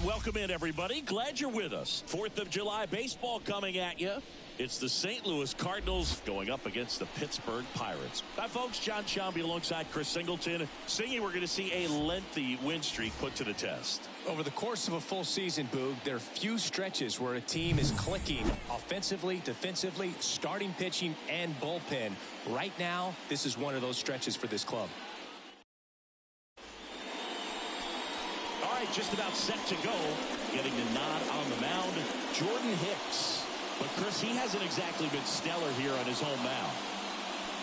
And welcome in, everybody. Glad you're with us. 4th of July baseball coming at you. It's the St. Louis Cardinals going up against the Pittsburgh Pirates. Hi, folks. John Shambi alongside Chris Singleton. Singy, we're going to see a lengthy win streak put to the test. Over the course of a full season, Boog, there are few stretches where a team is clicking offensively, defensively, starting pitching, and bullpen. Right now, this is one of those stretches for this club. All right, just about set to go. Getting the nod on the mound, Jordan Hicks. But, Chris, he hasn't exactly been stellar here on his home mound.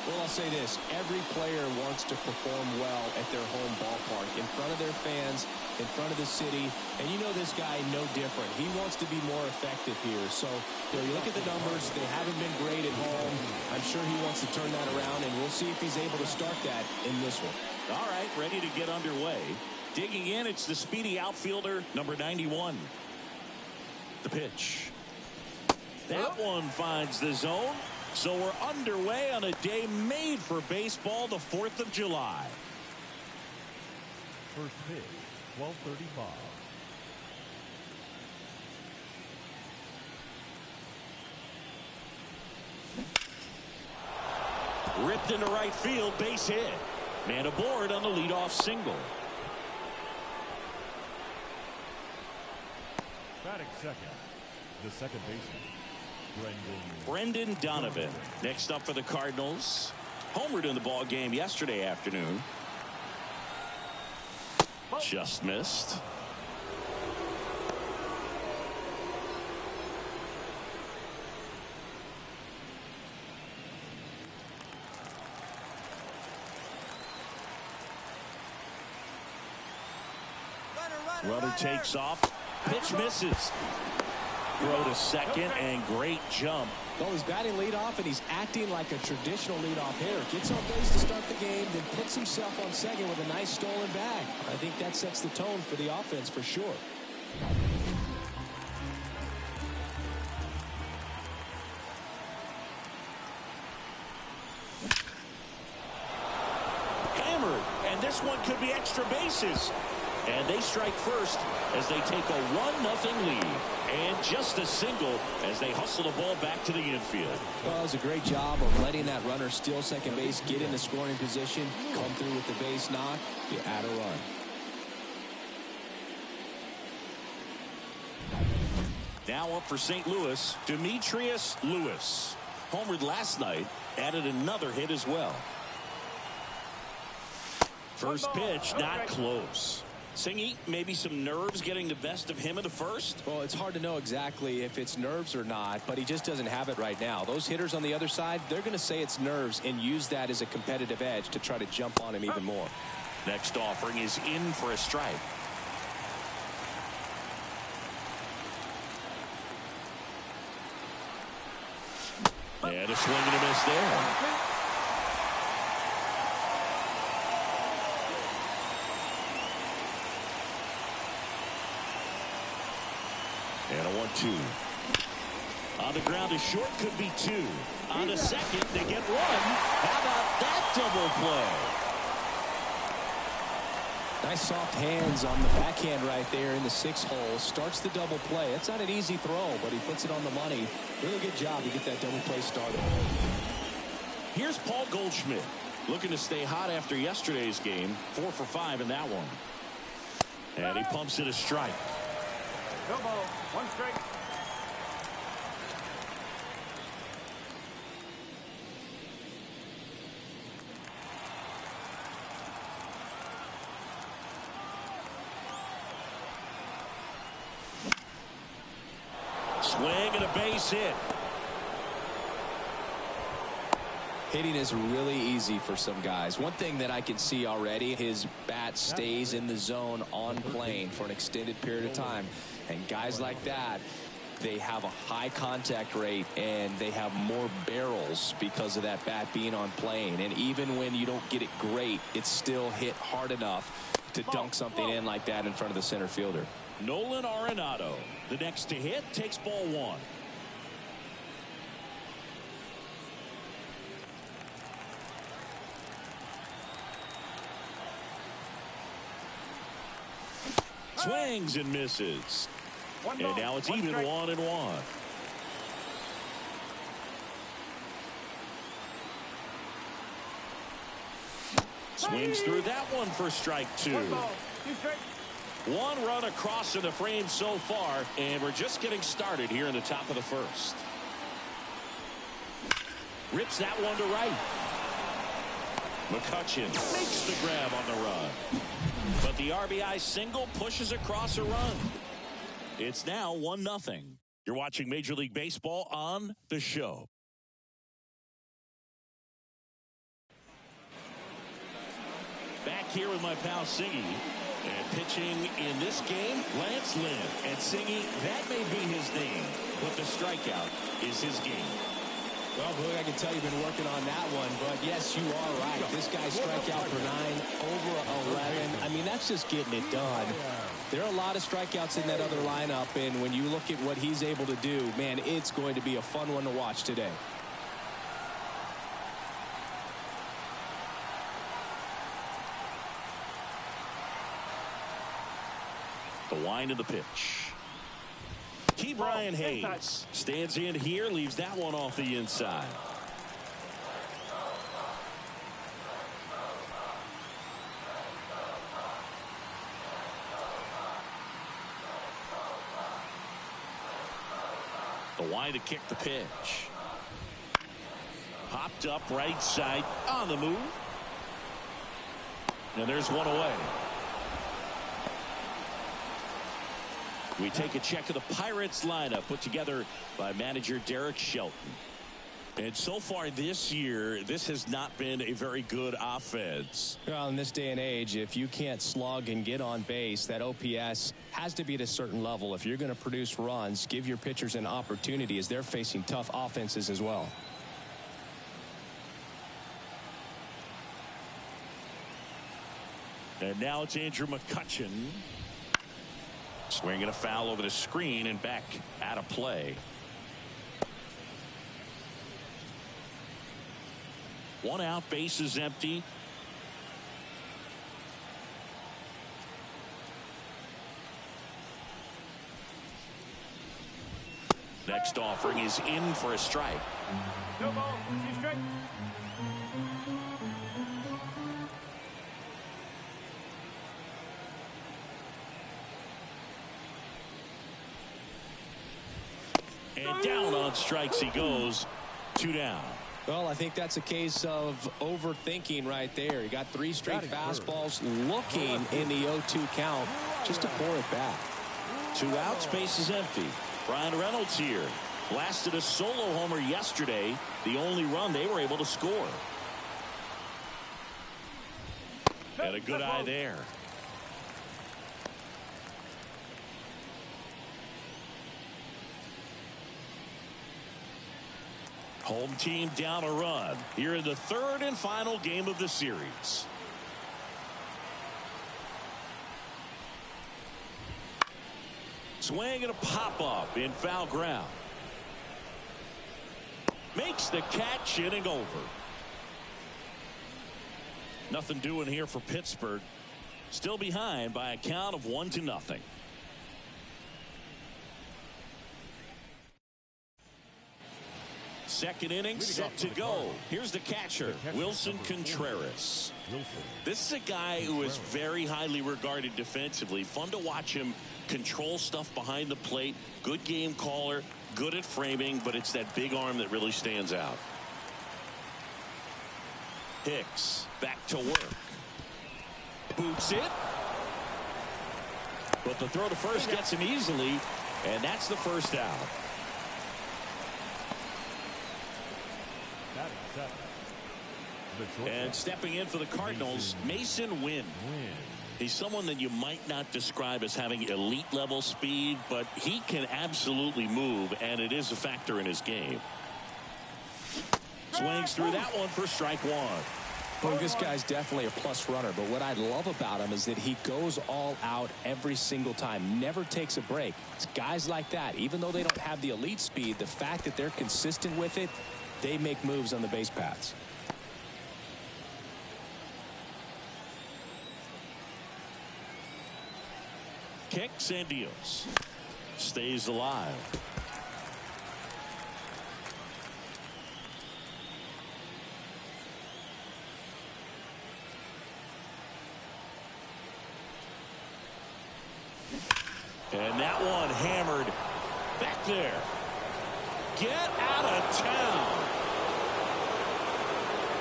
Well, I'll say this. Every player wants to perform well at their home ballpark, in front of their fans, in front of the city. And you know this guy no different. He wants to be more effective here. So, you look at the numbers. They haven't been great at home. I'm sure he wants to turn that around, and we'll see if he's able to start that in this one. All right, ready to get underway. Digging in, it's the speedy outfielder, number 91. The pitch. That one finds the zone. So we're underway on a day made for baseball, the 4th of July. First pitch, 12:35. Ripped into right field, base hit. Man aboard on the leadoff single. Batting second, the second baseman, Brendan Donovan. Next up for the Cardinals. Homered in the ball game yesterday afternoon. Just missed. Runner takes off. Pitch misses. Throw to second and great jump. Well, he's batting leadoff, and he's acting like a traditional leadoff hitter. Gets on base to start the game, then puts himself on second with a nice stolen bag. I think that sets the tone for the offense for sure. Hammered, and this one could be extra bases. And they strike first as they take a 1-0 lead. And just a single as they hustle the ball back to the infield. Well, it was a great job of letting that runner steal second base, get in the scoring position, come through with the base knock. You add a run. Now up for St. Louis, Demetrius Lewis. Homered last night, added another hit as well. First pitch, not close. Singy, maybe some nerves getting the best of him in the first? Well, it's hard to know exactly if it's nerves or not, but he just doesn't have it right now. Those hitters on the other side, they're going to say it's nerves and use that as a competitive edge to try to jump on him even more. Next offering is in for a strike. And a swing and a miss there. And a 1-2. On the ground, a short could be 2. On the second, they get 1. How about that double play? Nice soft hands on the backhand right there in the 6th hole. Starts the double play. It's not an easy throw, but he puts it on the money. Really good job to get that double play started. Here's Paul Goldschmidt, looking to stay hot after yesterday's game. 4 for 5 in that one. And he pumps it a strike. No ball, 1 strike. Swing and a base hit. Hitting is really easy for some guys. One thing that I can see already, his bat stays in the zone on plane for an extended period of time. And guys like that, they have a high contact rate and they have more barrels because of that bat being on plane. And even when you don't get it great, it's still hit hard enough to dunk something in like that in front of the center fielder. Nolan Arenado, the next to hit, takes ball 1. Swings and misses. One And ball, now it's one even strike. 1-1. Swings through that one for strike 2. One ball, 2 strikes. One run across in the frame so far, and we're just getting started here in the top of the first. Rips that one to right. McCutchen makes the grab on the run. But the RBI single pushes across a run. It's now 1-0. You're watching Major League Baseball on The Show. Back here with my pal Singy. And pitching in this game, Lance Lynn. And Singy, that may be his name, but the strikeout is his game. Well, Blue, I can tell you've been working on that one, but yes, you are right. This guy struck out for 9, over 11. I mean, that's just getting it done. There are a lot of strikeouts in that other lineup, and when you look at what he's able to do, man, it's going to be a fun one to watch today. The wind of the pitch. Key Brian Hayes stands in here, leaves that one off the inside. The wind to kick the pitch. Popped up right side on the move. And there's one away. We take a check of the Pirates lineup put together by manager Derek Shelton. And so far this year, this has not been a very good offense. Well, in this day and age, if you can't slug and get on base, that OPS has to be at a certain level. If you're going to produce runs, give your pitchers an opportunity as they're facing tough offenses as well. And now it's Andrew McCutchen. Swinging a foul over the screen and back out of play. One out, base is empty. Next offering is in for a strike. No ball, 2 strikes. And down on strikes he goes. 2 down. Well, I think that's a case of overthinking right there. He got 3 straight fastballs looking in the 0-2 count just to pour it back. 2 outs, base is empty. Brian Reynolds here. Blasted a solo homer yesterday. The only run they were able to score. And a good eye there. Home team down a run here in the 3rd and final game of the series. Swing and a pop-up in foul ground. Makes the catch, inning over. Nothing doing here for Pittsburgh. Still behind by a count of 1-0. Second inning set to go. Here's the catcher, Wilson Contreras. This is a guy who is very highly regarded defensively. Fun to watch him control stuff behind the plate. Good game caller, good at framing, but it's that big arm that really stands out. Hicks back to work. Boots it. But the throw to first gets him easily, and that's the first out. And stepping in for the Cardinals, Mason Wynn. He's someone that you might not describe as having elite level speed, but he can absolutely move, and it is a factor in his game. Swings through that one for strike 1. Well, this guy's definitely a plus runner, but what I love about him is that he goes all out every single time, never takes a break. It's guys like that, even though they don't have the elite speed, the fact that they're consistent with it, they make moves on the base paths. kicks and deals. Stays alive. And that one hammered back there. Get out of town.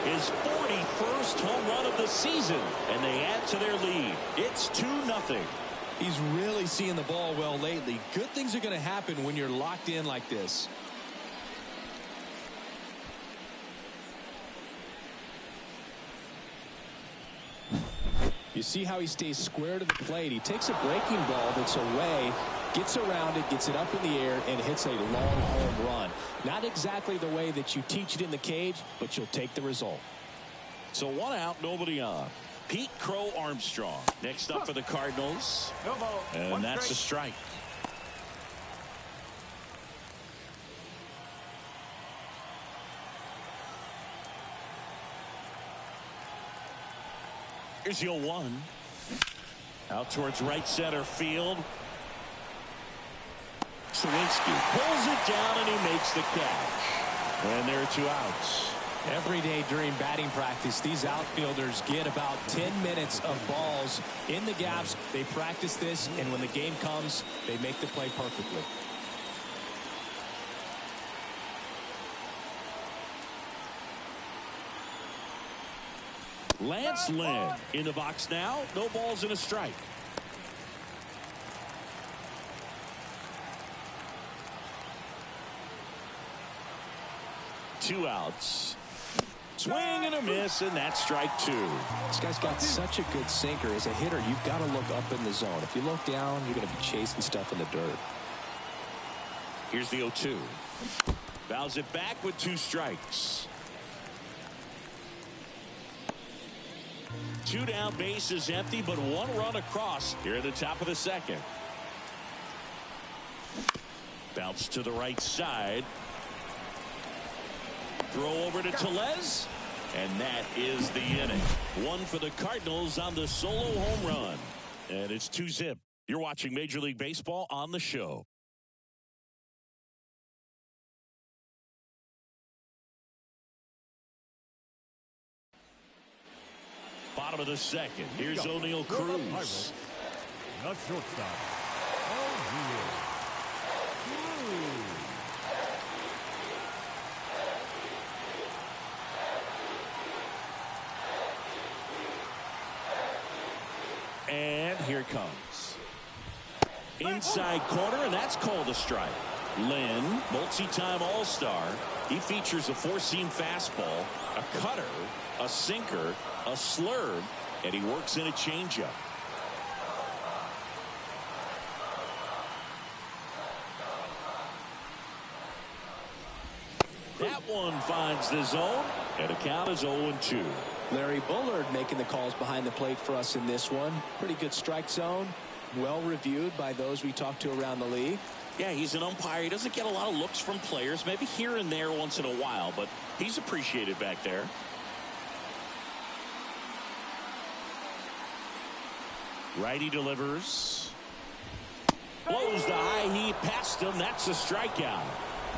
His 41st home run of the season, and they add to their lead. It's 2-0. He's really seeing the ball well lately. Good things are going to happen when you're locked in like this. You see how he stays square to the plate. He takes a breaking ball that's away, gets around it, gets it up in the air, and hits a long home run. Not exactly the way that you teach it in the cage, but you'll take the result. So 1 out, nobody on. Pete Crow Armstrong next up for the Cardinals. No ball. And that's a strike. Here's your 1. Out towards right center field. Sawinski pulls it down and he makes the catch. And there are 2 outs. Every day during batting practice, these outfielders get about 10 minutes of balls in the gaps. They practice this, and when the game comes, they make the play perfectly. Lance Lynn in the box now. No balls and a strike. Two outs. Swing and a miss, and that's strike 2. This guy's got such a good sinker. As a hitter, you've got to look up in the zone. If you look down, you're going to be chasing stuff in the dirt. Here's the 0-2. Fouls it back with 2 strikes. 2 down, base is empty, but 1 run across here at the top of the second. Bounce to the right side. Throw over to Tellez, and that is the inning. 1 for the Cardinals on the solo home run, and it's 2-zip. You're watching Major League Baseball on the show. Bottom of the second. Here's O'Neal Cruz. The shortstop. O'Neal. And here it comes. Inside corner, and that's called a strike. Lynn, multi-time All-Star. He features a 4-seam fastball, a cutter, a sinker, a slurve, and he works in a changeup. That one finds the zone, and the count is 0-2. Larry Bullard making the calls behind the plate for us in this one. Pretty good strike zone. Well reviewed by those we talked to around the league. Yeah, he's an umpire. He doesn't get a lot of looks from players, maybe here and there once in a while, but he's appreciated back there. Righty delivers. Blows the high heat past him. That's a strikeout.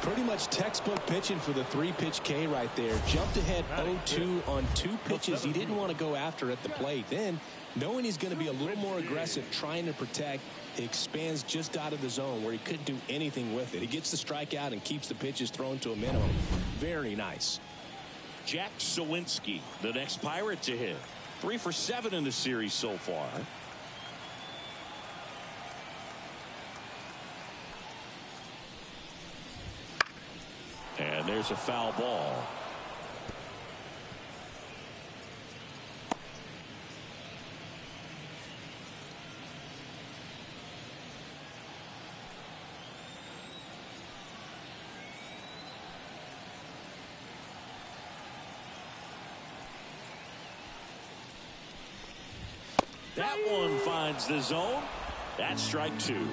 Pretty much textbook pitching for the 3-pitch K right there. Jumped ahead 0-2 on 2 pitches he didn't want to go after at the plate. Then, knowing he's going to be a little more aggressive trying to protect, he expands just out of the zone where he couldn't do anything with it. He gets the strikeout and keeps the pitches thrown to a minimum. Very nice. Jack Sawinski, the next Pirate to hit. 3 for 7 in the series so far. And there's a foul ball. That one finds the zone. That's strike 2.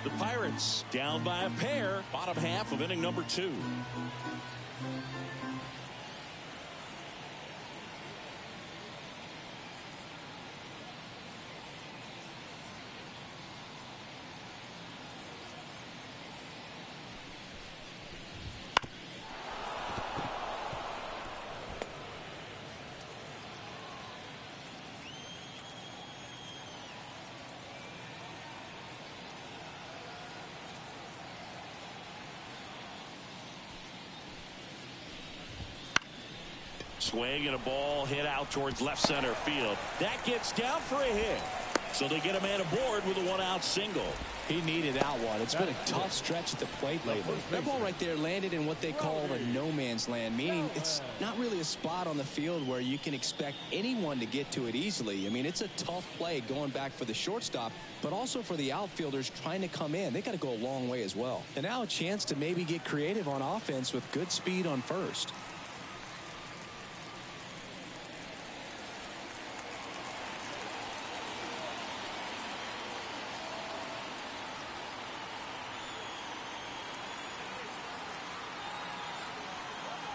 The Pirates down by a pair, bottom half of inning number 2. Swing and a ball hit out towards left center field. That gets down for a hit. So they get a man aboard with a one-out single. He needed that one. It's been a tough stretch at the plate lately. That ball right there landed in what they call a no-man's land, meaning it's not really a spot on the field where you can expect anyone to get to it easily. I mean, it's a tough play going back for the shortstop, but also for the outfielders trying to come in. They got to go a long way as well. And now a chance to maybe get creative on offense with good speed on first.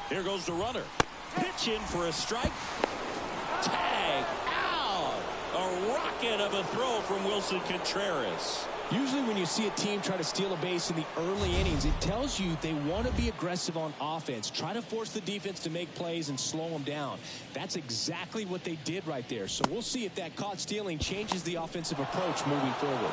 Here goes the runner. Pitch in for a strike. Tag out. A rocket of a throw from Wilson Contreras. Usually when you see a team try to steal a base in the early innings, it tells you they want to be aggressive on offense. Try to force the defense to make plays and slow them down. That's exactly what they did right there. So we'll see if that caught stealing changes the offensive approach moving forward.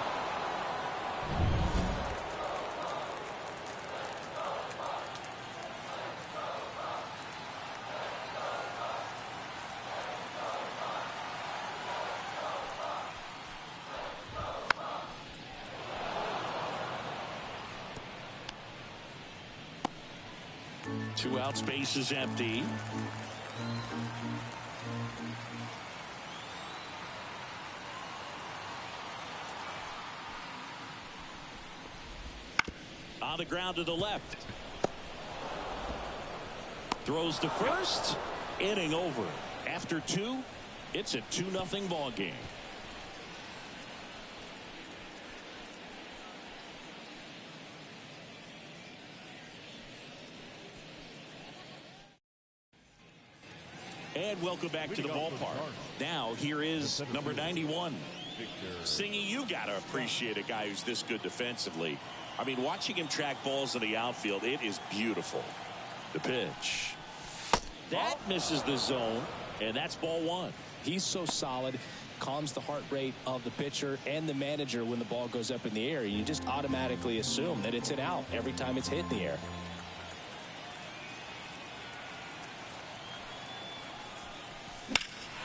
Two outs, base is empty. On the ground to the left. Throws to first. Inning over. After two, it's a 2-0 ball game. And welcome back to the ballpark. Now here is number 91. Singy, you got to appreciate a guy who's this good defensively. I mean, watching him track balls in the outfield, it is beautiful. The pitch. That misses the zone, and that's ball one. He's so solid, calms the heart rate of the pitcher and the manager when the ball goes up in the air. You just automatically assume that it's an out every time it's hit in the air.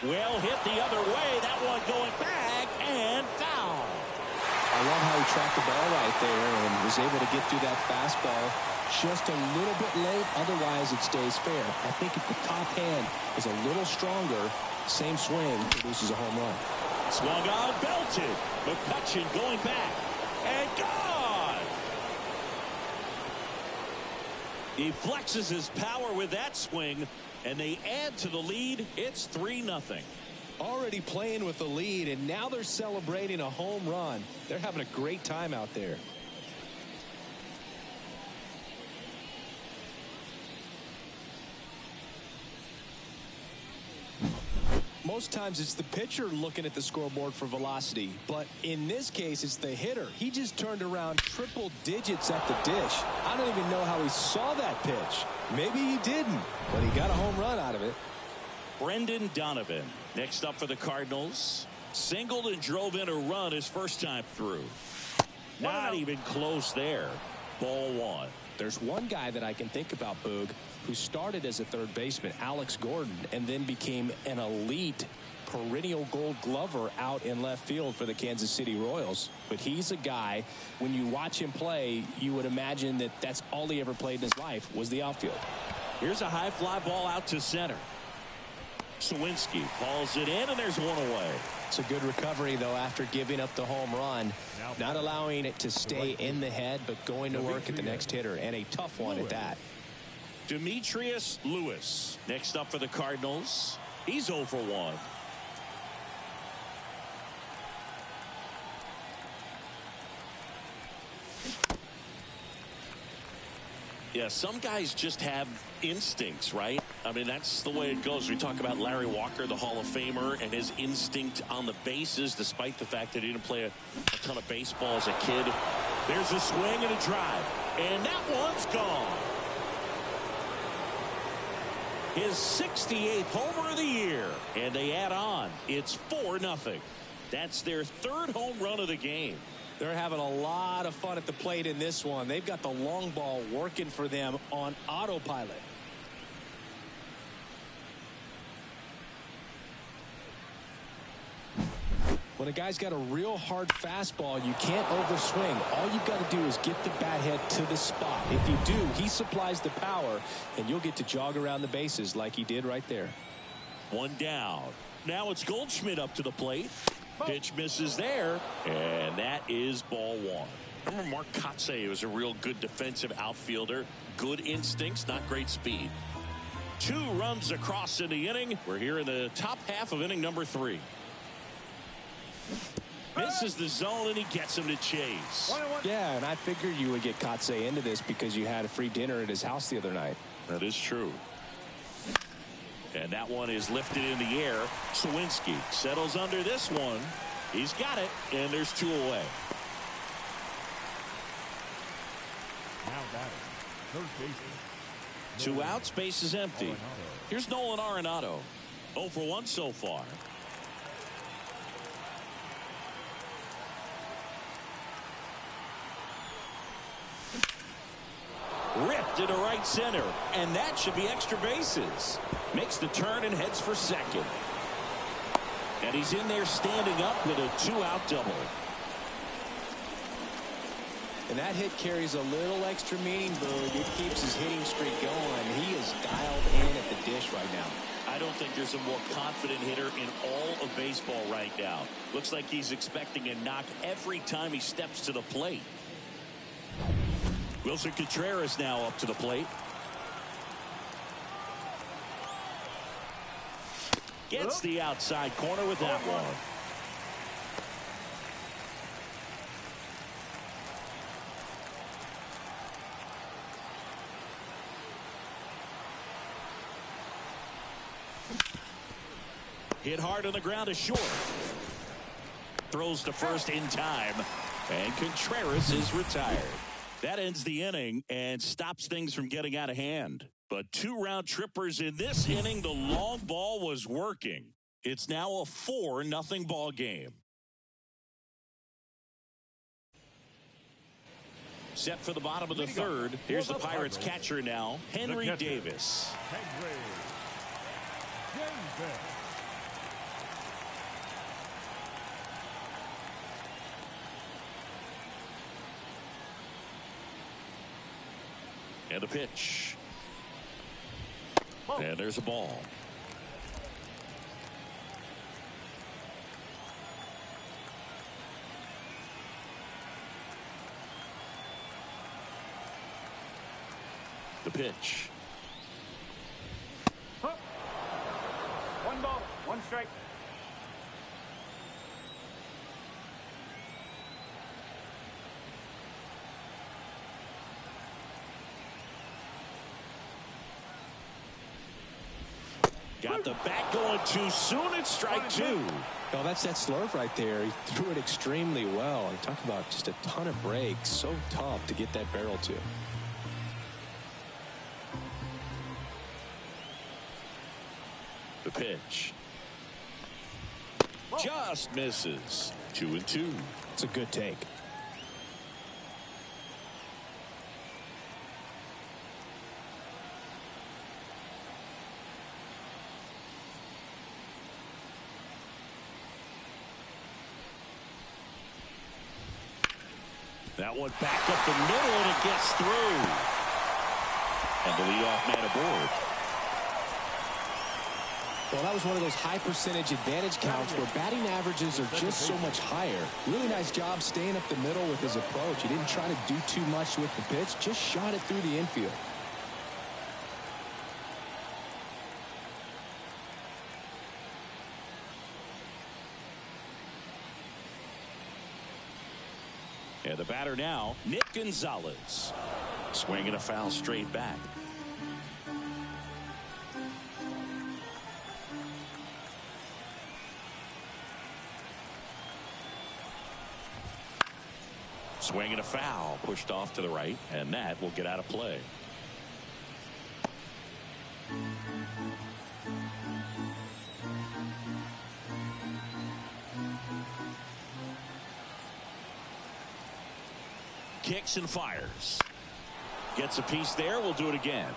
Well hit the other way. That one going back and foul. I love how he tracked the ball right there and was able to get through that fastball just a little bit late. Otherwise, it stays fair. I think if the top hand is a little stronger, same swing produces a home run. Swung on, belted. McCutchen going back and gone. He flexes his power with that swing, and they add to the lead. It's 3-0. Already playing with the lead, and now they're celebrating a home run. They're having a great time out there. Most times it's the pitcher looking at the scoreboard for velocity, but in this case it's the hitter. He just turned around triple digits at the dish. I don't even know how he saw that pitch. Maybe he didn't, but he got a home run out of it. Brendan Donovan next up for the Cardinals. Singled and drove in a run his first time through. Not even close there. Ball one. There's one guy that I can think about, Boog, who started as a third baseman, Alex Gordon, and then became an elite perennial Gold Glover out in left field for the Kansas City Royals. But he's a guy, when you watch him play, you would imagine that that's all he ever played in his life was the outfield. Here's a high fly ball out to center. Sawinski calls it in, and there's one away. It's a good recovery, though, after giving up the home run. Not allowing it to stay in the head, but going to work at the next hitter, and a tough one at that. Demetrius Lewis next up for the Cardinals. He's 0 for 1. Yeah, some guys just have instincts, right? I mean, that's the way it goes. We talk about Larry Walker, the Hall of Famer, and his instinct on the bases, despite the fact that he didn't play a ton of baseball as a kid. There's a swing and a drive, and that one's gone. His 68th homer of the year, and they add on. It's 4-0. That's their third home run of the game. They're having a lot of fun at the plate in this one. They've got the long ball working for them on autopilot. When a guy's got a real hard fastball, you can't overswing. All you've got to do is get the bat head to the spot. If you do, he supplies the power, and you'll get to jog around the bases like he did right there. One down. Now it's Goldschmidt up to the plate. Pitch misses there, and that is ball one. Remember Mark Kotsay was a real good defensive outfielder. Good instincts, not great speed. 2 runs across in the inning. We're here in the top half of inning number 3. Misses the zone, and he gets him to chase. Yeah, and I figured you would get Kotsay into this because you had a free dinner at his house the other night. That is true. And that one is lifted in the air. Sawinski settles under this one. He's got it, and there's 2 away. Now batting, third baseman. 2 outs, base is empty. Here's Nolan Arenado. 0 for 1 so far. Ripped into right center, and that should be extra bases. Makes the turn and heads for second. And he's in there standing up with a 2-out double. And that hit carries a little extra meaning, Boog. It keeps his hitting streak going. He is dialed in at the dish right now. I don't think there's a more confident hitter in all of baseball right now. Looks like he's expecting a knock every time he steps to the plate. Wilson Contreras now up to the plate. Gets the outside corner with that one. Hit hard on the ground to short. Throws to first in time. And Contreras is retired. That ends the inning and stops things from getting out of hand. But 2 round trippers in this inning. The long ball was working. It's now a 4-0 ball game. Set for the bottom of the third. Here's the Pirates catcher now, Henry Davis. And a pitch. And there's a ball. The pitch. 1 ball, 1 strike. Got the bat going too soon. It's strike 2. Oh, that's that slurve right there. He threw it extremely well. And talk about just a ton of breaks. So tough to get that barrel to. The pitch. Just misses. 2-2. It's a good take. That one back up the middle, and it gets through. And the leadoff man aboard. Well, that was one of those high percentage advantage counts where batting averages are just so much higher. Really nice job staying up the middle with his approach. He didn't try to do too much with the pitch, just shot it through the infield. And the batter now, Nick Gonzalez. Swinging a foul straight back. Swinging a foul, pushed off to the right, and that will get out of play. Kicks and fires. Gets a piece there. We'll do it again.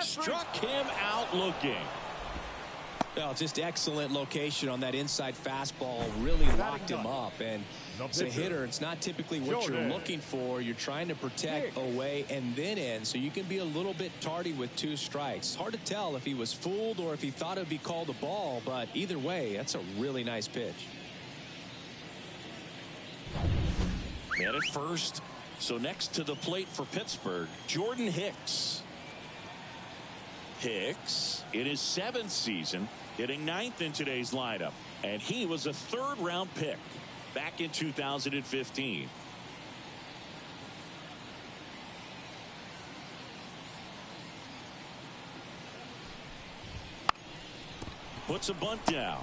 Struck him out looking. Well, just excellent location on that inside fastball. Really locked him up. And as a hitter, it's not typically what you're looking for. You're trying to protect away and then in, so you can be a little bit tardy with 2 strikes. Hard to tell if he was fooled or if he thought it would be called a ball, but either way, that's a really nice pitch. Man at first. So next to the plate for Pittsburgh, Jordan Hicks. Hicks in his 7th season, hitting 9th in today's lineup, and he was a 3rd-round pick back in 2015. Puts a bunt down,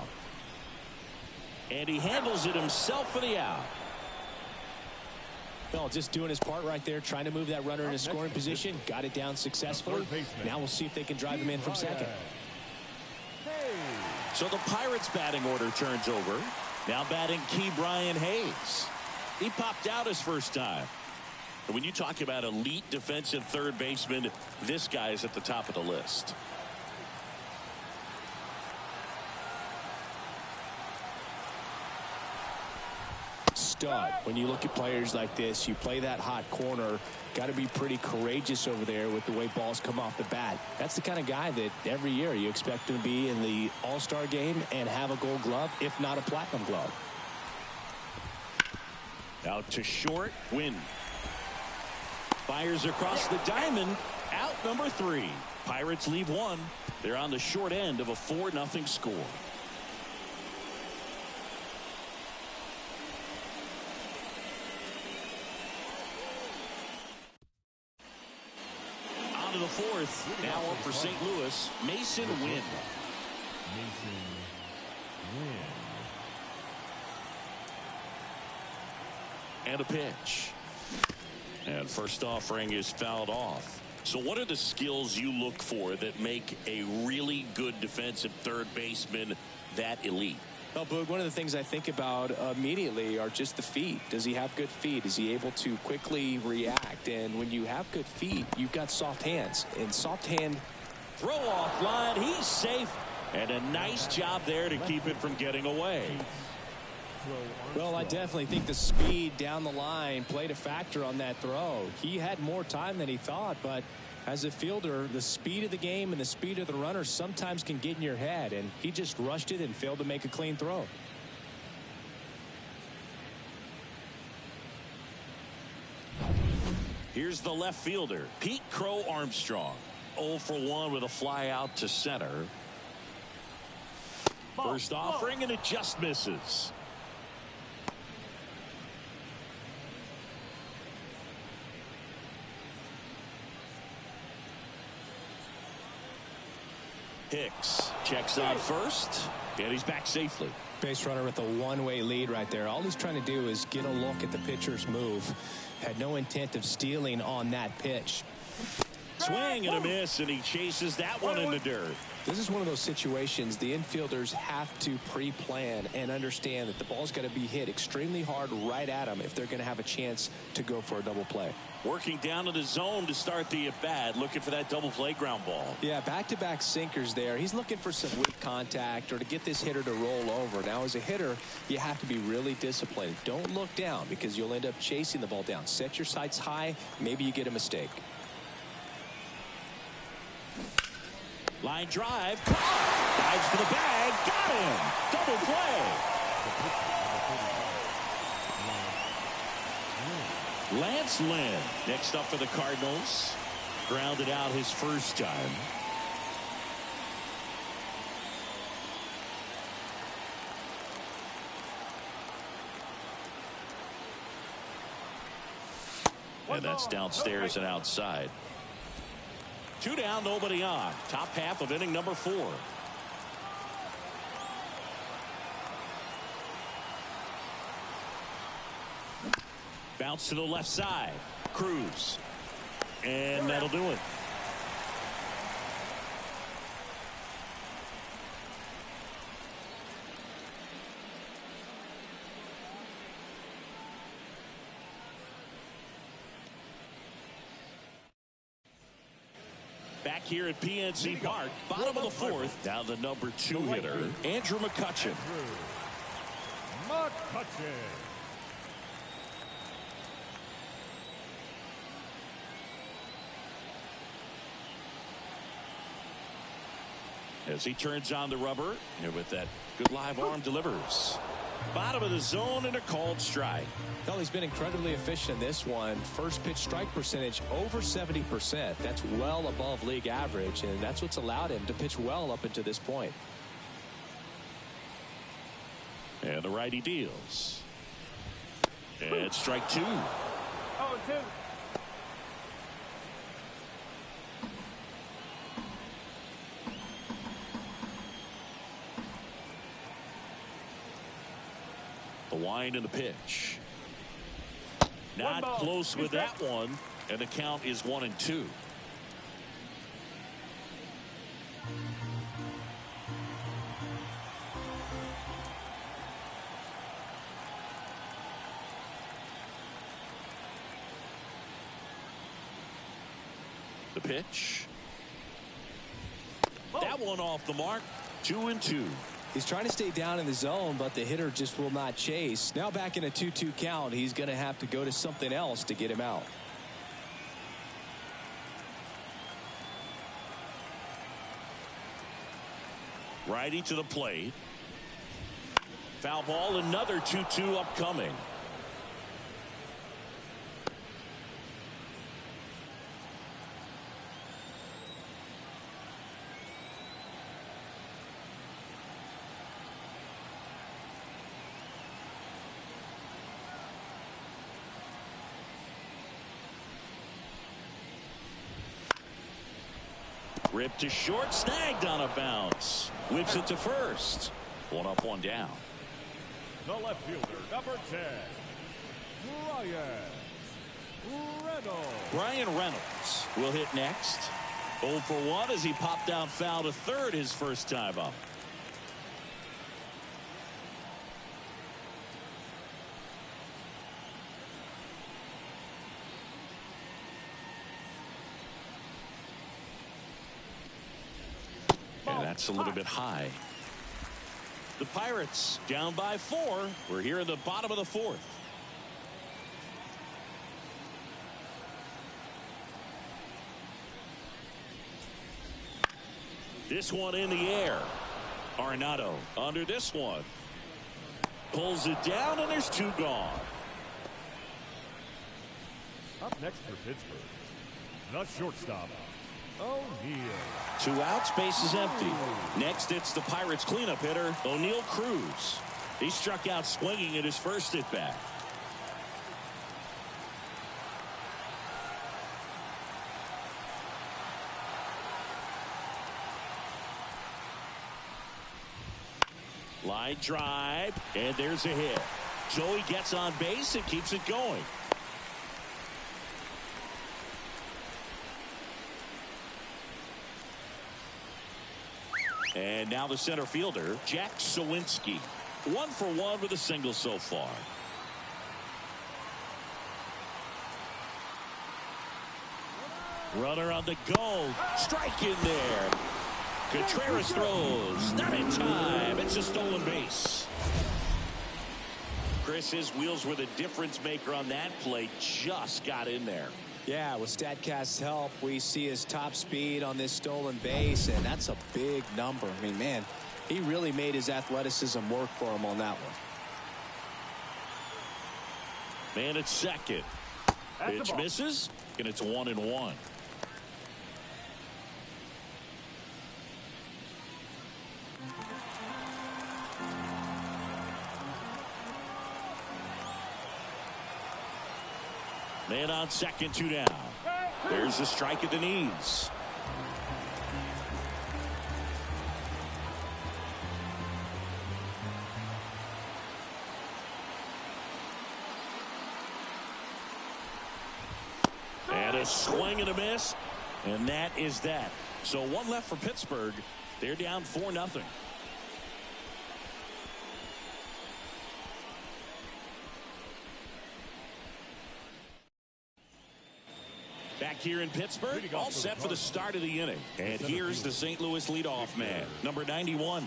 and he handles it himself for the out. Well, just doing his part right there, trying to move that runner in a scoring position. Got it down successfully. Now we'll see if they can drive him in from second. So the Pirates batting order turns over. Now batting Brian Hayes. He popped out his first time. And when you talk about elite defensive third baseman, this guy is at the top of the list. Stud. When you look at players like this, you play that hot corner, got to be pretty courageous over there with the way balls come off the bat. That's the kind of guy that every year you expect him to be in the All-Star game and have a Gold Glove, if not a Platinum Glove. Out to short, Wynn fires across the diamond, out number 3. Pirates leave 1. They're on the short end of a 4-0 score. On to the 4th. Now up for St. Louis, Mason Wynn. And a pitch. And first offering is fouled off. So what are the skills you look for that make a really good defensive third baseman that elite? Well, Boog, one of the things I think about immediately are just the feet. Does he have good feet? Is he able to quickly react? And when you have good feet, you've got soft hands. And soft hand throw off line. He's safe. And a nice job there to keep it from getting away. Well, I definitely think the speed down the line played a factor on that throw. He had more time than he thought, but as a fielder, the speed of the game and the speed of the runner sometimes can get in your head, and he just rushed it and failed to make a clean throw. Here's the left fielder, Pete Crow Armstrong. 0 for 1 with a fly out to center. First offering, and it just misses. Hicks checks on first, and he's back safely. Base runner with a one-way lead right there. All he's trying to do is get a look at the pitcher's move. Had no intent of stealing on that pitch. Swing and a miss, and he chases that one in the dirt. This is one of those situations the infielders have to pre-plan and understand that the ball's got to be hit extremely hard right at them if they're going to have a chance to go for a double play. Working down to the zone to start the at-bat, looking for that double play ground ball. Yeah, back-to-back sinkers there. He's looking for some weak contact or to get this hitter to roll over. Now, as a hitter, you have to be really disciplined. Don't look down because you'll end up chasing the ball down. Set your sights high. Maybe you get a mistake. Line drive. Dives for the bag. Got him. Double play. Lance Lynn next up for the Cardinals. Grounded out his first time. And that's downstairs and outside. 2 down, nobody on. Top half of inning number 4. Bounce to the left side. Cruz. And that'll do it. Back here at PNC Park, bottom of the fourth. Now the number 2 hitter, Andrew McCutchen. As he turns on the rubber, and with that good live arm delivers. Bottom of the zone and a called strike. Well, he's been incredibly efficient in this one. First pitch strike percentage over 70%. That's well above league average, and that's what's allowed him to pitch well up until this point. And the righty deals. And strike 2. 0-2. The wind and the pitch. Not close with that one, and the count is 1-2. The pitch. That one off the mark. 2-2. He's trying to stay down in the zone, but the hitter just will not chase. Now back in a 2-2 count, he's going to have to go to something else to get him out. Righty to the plate. Foul ball, another 2-2 upcoming. Ripped to short, snagged on a bounce. Whips it to first. 1 up, 1 down. The left fielder, number 10, Brian Reynolds will hit next. 0 for 1 as he popped out foul to third his first time up. And that's a little bit high. The Pirates down by 4. We're here in the bottom of the fourth. This one in the air. Arenado under this one. Pulls it down, and there's 2 gone. Up next for Pittsburgh, the shortstop, O'Neill. 2 outs, base is empty. Next, it's the Pirates cleanup hitter, O'Neill Cruz. He struck out swinging at his first at bat. Line drive, and there's a hit. Joey gets on base and keeps it going. And now the center fielder, Jack Sawinski. 1 for 1 with a single so far. Runner on the go. Strike in there. Contreras throws. Not in time. It's a stolen base. Chris, his wheels were the difference maker on that play. Just got in there. Yeah, with StatCast's help, we see his top speed on this stolen base, and that's a big number. I mean, man, he really made his athleticism work for him on that one. Man at second. Pitch misses, and it's 1-1. Man on second, 2 down. There's the strike at the knees. And a swing and a miss. And that is that. So 1 left for Pittsburgh. They're down 4-0. Back here in Pittsburgh, all set for the start of the inning. And here's the St. Louis leadoff man, number 91.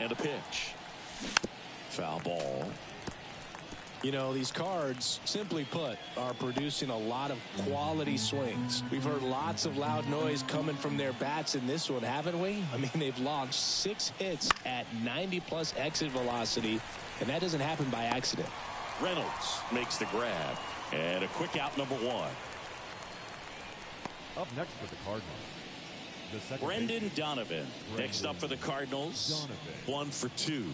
And a pitch. Foul ball. You know, these Cards, simply put, are producing a lot of quality swings. We've heard lots of loud noise coming from their bats in this one, haven't we? I mean, they've launched 6 hits at 90+ exit velocity, and that doesn't happen by accident. Reynolds makes the grab, and a quick out, number 1. Up next for the Cardinals, the second Brendan Donovan. Next up for the Cardinals, 1 for 2.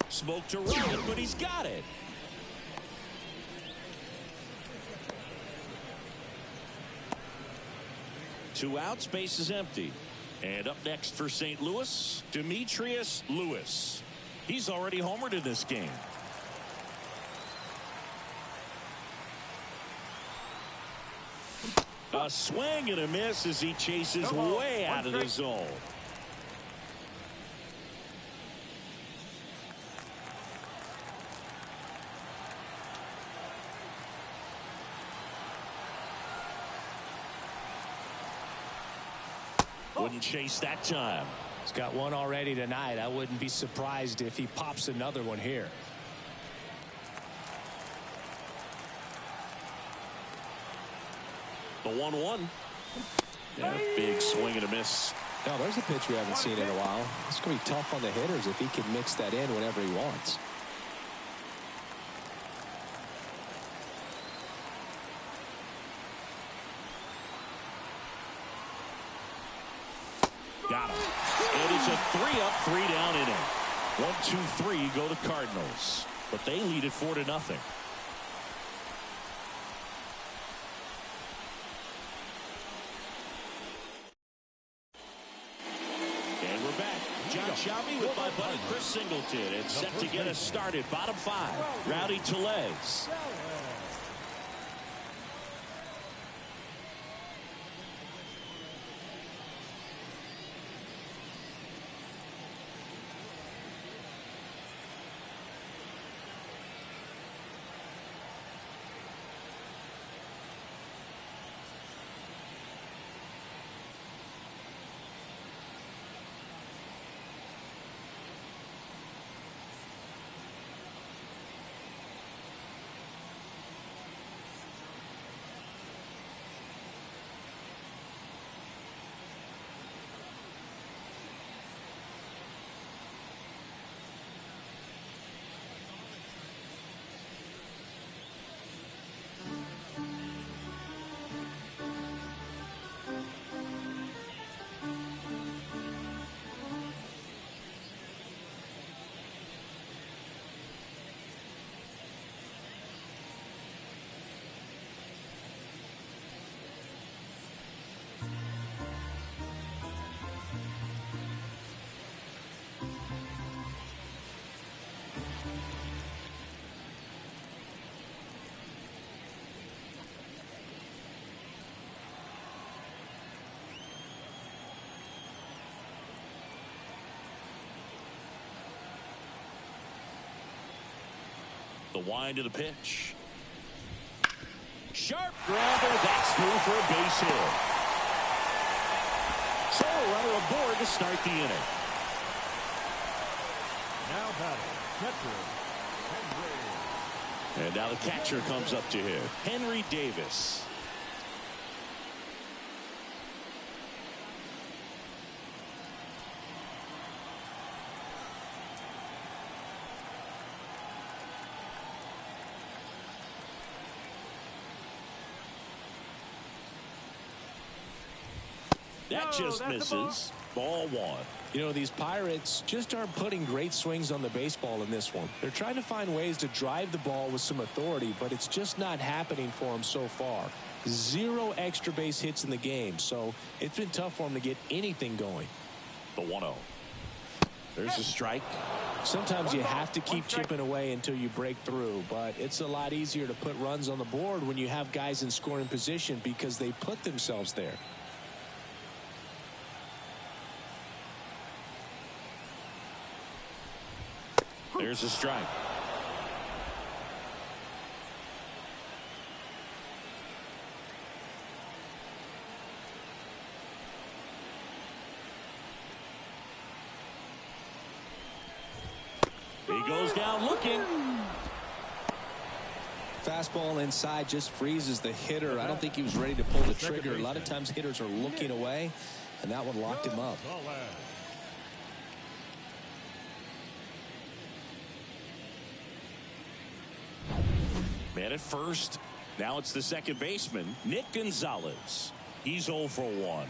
Smoked around, but he's got it. Two outs, base is empty. And up next for St. Louis, Demetrius Lewis. He's already homered in this game. A swing and a miss as he chases way out of the zone. Wouldn't chase that time. He's got one already tonight. I wouldn't be surprised if he pops another one here. The 1-1. Yeah, big swing and a miss. Now, there's a pitch we haven't seen in a while. It's going to be tough on the hitters if he can mix that in whenever he wants. Got him. And it's a 3-up, 3-down inning. 1-2-3 go to Cardinals. But they lead it 4-0. And we're back. John Shelby with my buddy Chris Singleton. And set to get us started. Bottom 5. Rowdy Tellez. The wind of the pitch. Sharp grounder. That's through for a base hit. So a runner aboard to start the inning. Now batting, catcher, Henry. And now the catcher comes up to him. Henry Davis. That just misses. Ball 1. You know, these Pirates just aren't putting great swings on the baseball in this one. They're trying to find ways to drive the ball with some authority, but it's just not happening for them so far. 0 extra base hits in the game, so it's been tough for them to get anything going. The 1-0. There's a strike. Sometimes you have to keep chipping away until you break through, but it's a lot easier to put runs on the board when you have guys in scoring position because they put themselves there. There's a strike. He goes down looking. Fastball inside just freezes the hitter. I don't think he was ready to pull the trigger. A lot of times hitters are looking away, and that one locked him up. Man at first. Now it's the second baseman, Nick Gonzalez. He's 0 for 1.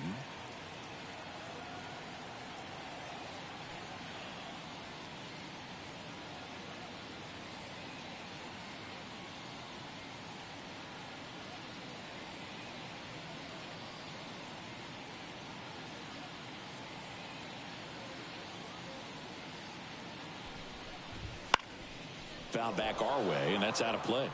Foul back our way, and that's out of play.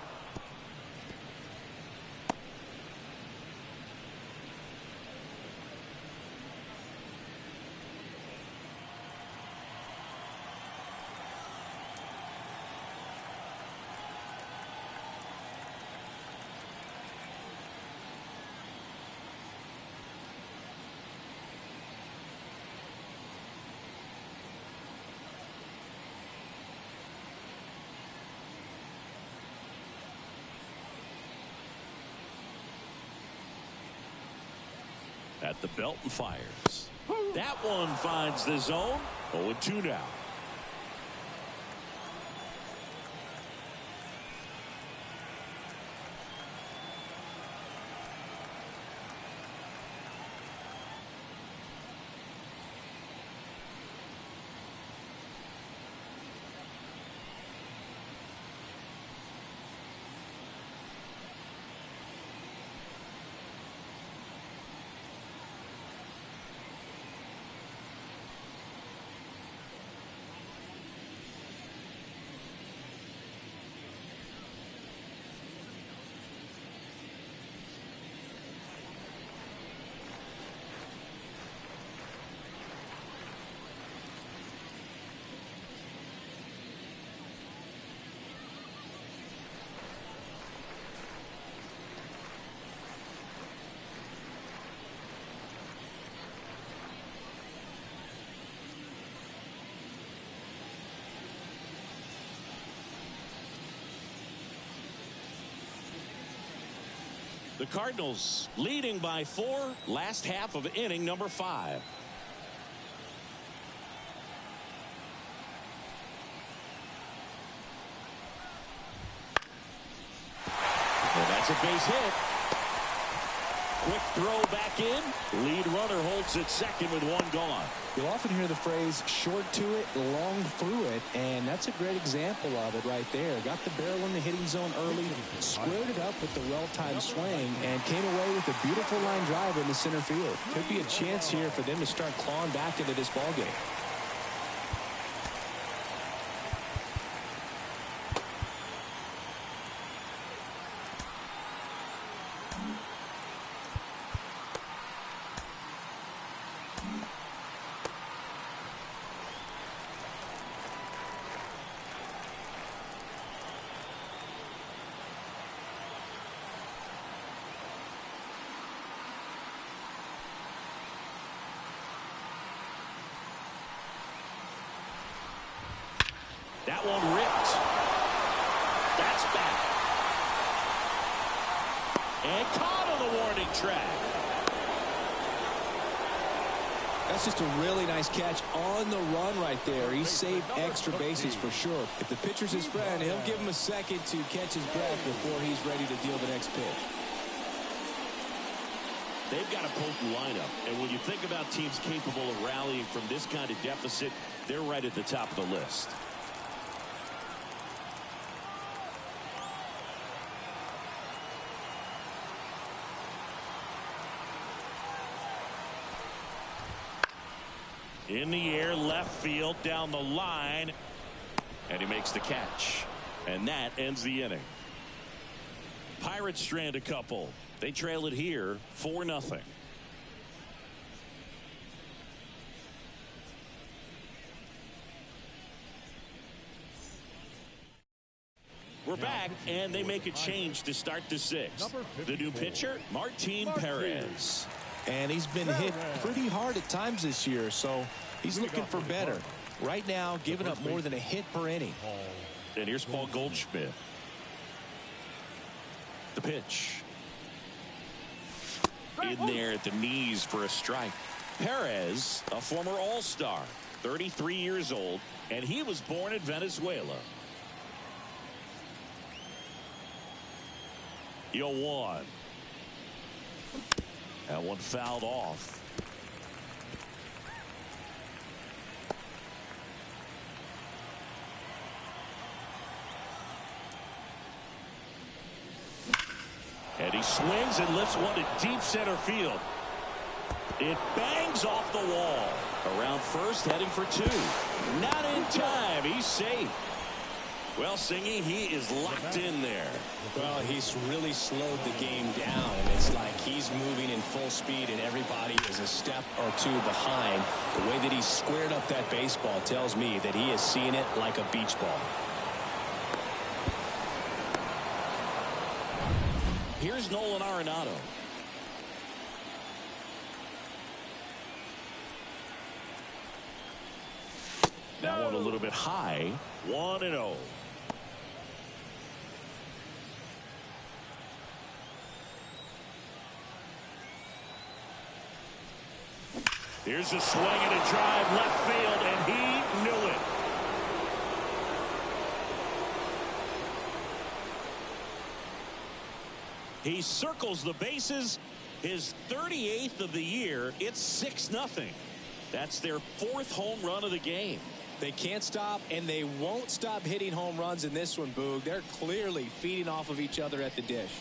At the belt and fires. That one finds the zone. 0-2 now. The Cardinals leading by 4, last half of inning number 5. And that's a base hit. Quick throw back in. Lead runner holds it second with 1 gone. You'll often hear the phrase short to it, long through it, and that's a great example of it right there. Got the barrel in the hitting zone early, squared it up with the well-timed swing, and came away with a beautiful line drive in the center field. Could be a chance here for them to start clawing back into this ballgame. That one ripped. That's back. And caught on the warning track. That's just a really nice catch on the run right there. He saved extra bases for sure. If the pitcher's his friend, he'll give him a second to catch his breath before he's ready to deal the next pitch. They've got a potent lineup, and when you think about teams capable of rallying from this kind of deficit, they're right at the top of the list. In the air, left field, down the line. And he makes the catch. And that ends the inning. Pirates strand a couple. They trail it here 4-0. We're back, and they make a change to start the sixth. The new pitcher, Martin Perez. And he's been hit pretty hard at times this year, so he's looking for better. Right now, giving up more than a hit per inning. And here's Paul Goldschmidt. The pitch. In there at the knees for a strike. Perez, a former All-Star, 33 years old, and he was born in Venezuela. 0-1. That one fouled off. And he swings and lifts one to deep center field. It bangs off the wall. Around first, heading for two. Not in time. He's safe. Well, Singy, he is locked in there. Well, he's really slowed the game down, and it's like he's moving in full speed, and everybody is a step or two behind. The way that he squared up that baseball tells me that he is seeing it like a beach ball. Here's Nolan Arenado. That one a little bit high. 1-0. Here's a swing and a drive left field, and he knew it. He circles the bases. His 38th of the year. It's 6-0. That's their 4th home run of the game. They can't stop, and they won't stop hitting home runs in this one, Boog. They're clearly feeding off of each other at the dish.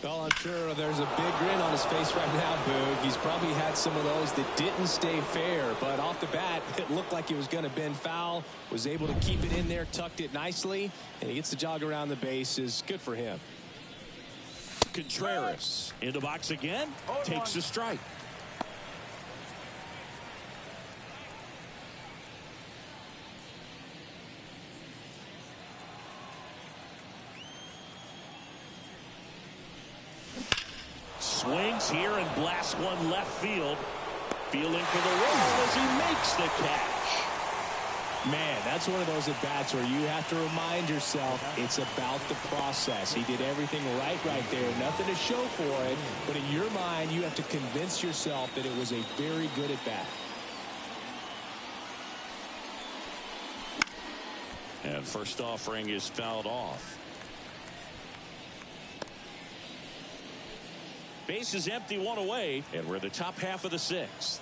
Well, I'm sure there's a big grin on his face right now, Boog. He's probably had some of those that didn't stay fair, but off the bat, it looked like it was going to bend foul. Was able to keep it in there, tucked it nicely, and he gets the jog around the bases. Good for him. Contreras in the box again, takes a strike. Swings here and blasts one left field. Feeling for the wall as he makes the catch. Man, that's one of those at-bats where you have to remind yourself it's about the process. He did everything right there. Nothing to show for it, but in your mind, you have to convince yourself that it was a very good at-bat. And first offering is fouled off. Base is empty, one away, and we're in the top half of the 6th.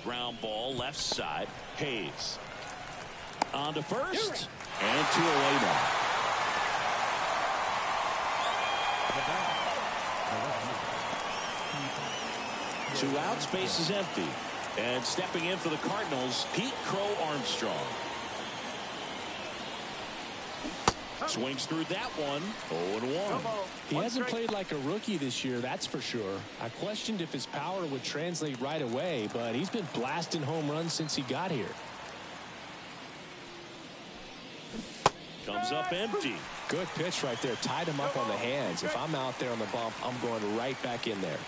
Ground ball left side. Hayes on to first and 2 away now. 2 outs, base is empty. And stepping in for the Cardinals, Pete Crow Armstrong. Swings through that one. 0-1. He hasn't played like a rookie this year, that's for sure. I questioned if his power would translate right away, but he's been blasting home runs since he got here. Comes up empty. Good pitch right there. Tied him up on the hands. If I'm out there on the bump, I'm going right back in there.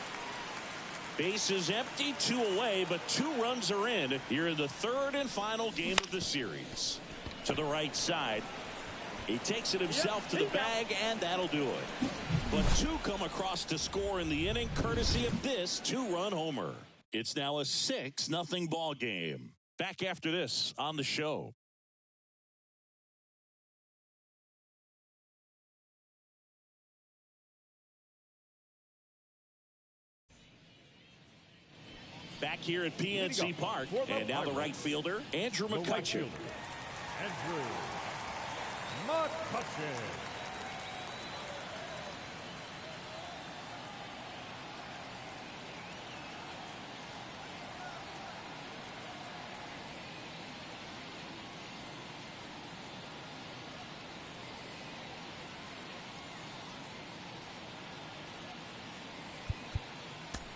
Base is empty, 2 away, but 2 runs are in here in the 3rd and final game of the series. To the right side. He takes it himself to the bag, and that'll do it. But 2 come across to score in the inning, courtesy of this 2-run homer. It's now a 6-0 ball game. Back after this on the show. Back here at PNC Park, and now the right fielder, Andrew McCutcheon. Andrew McCutcheon.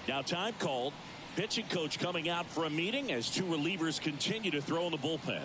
Now time called. Pitching coach coming out for a meeting as two relievers continue to throw in the bullpen.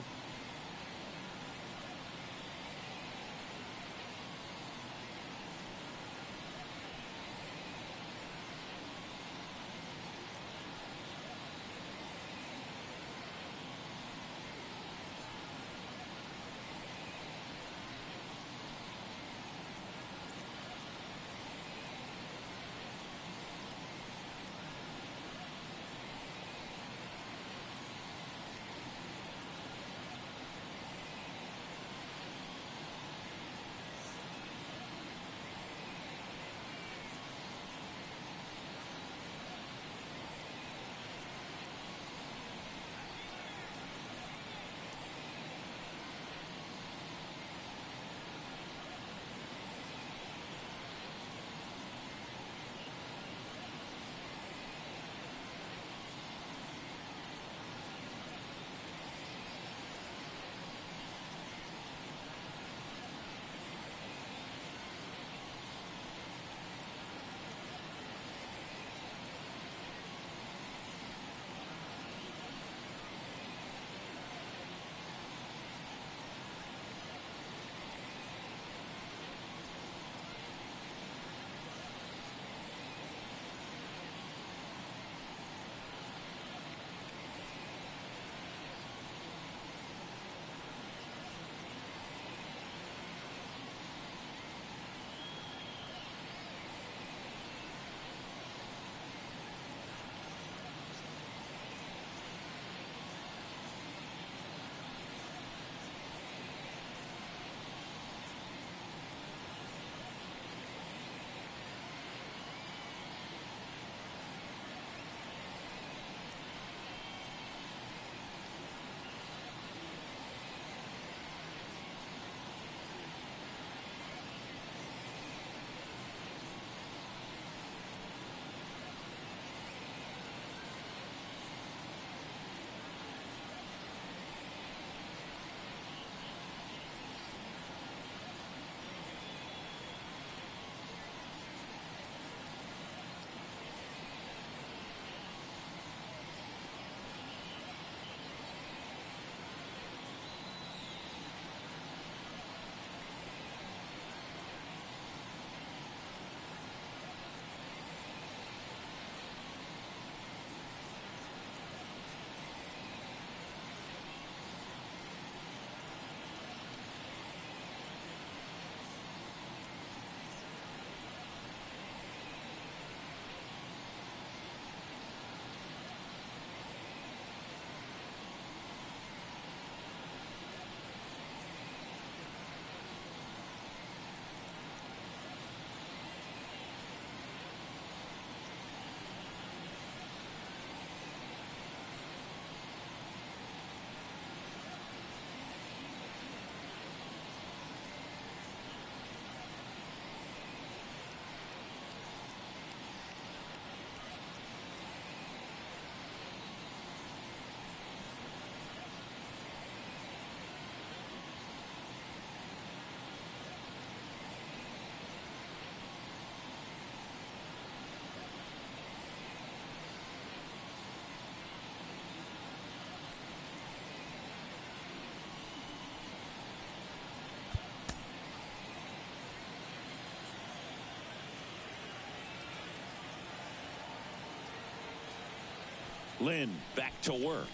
Lynn back to work.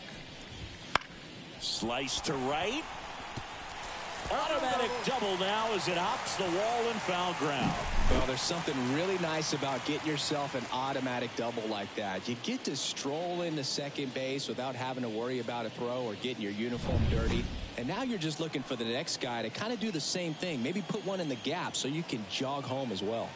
Slice to right. Automatic double now as it hops the wall and foul ground. Well, there's something really nice about getting yourself an automatic double like that. You get to stroll into second base without having to worry about a throw or getting your uniform dirty. And now you're just looking for the next guy to kind of do the same thing. Maybe put one in the gap so you can jog home as well.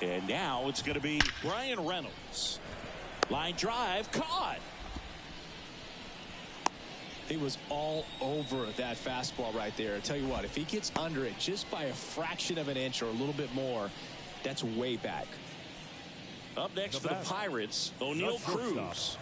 And now it's going to be Brian Reynolds. Line drive, caught. He was all over that fastball right there. I tell you what, if he gets under it just by a fraction of an inch or a little bit more, that's way back. Up next for the Pirates, O'Neal Cruz. O'Neal Cruz.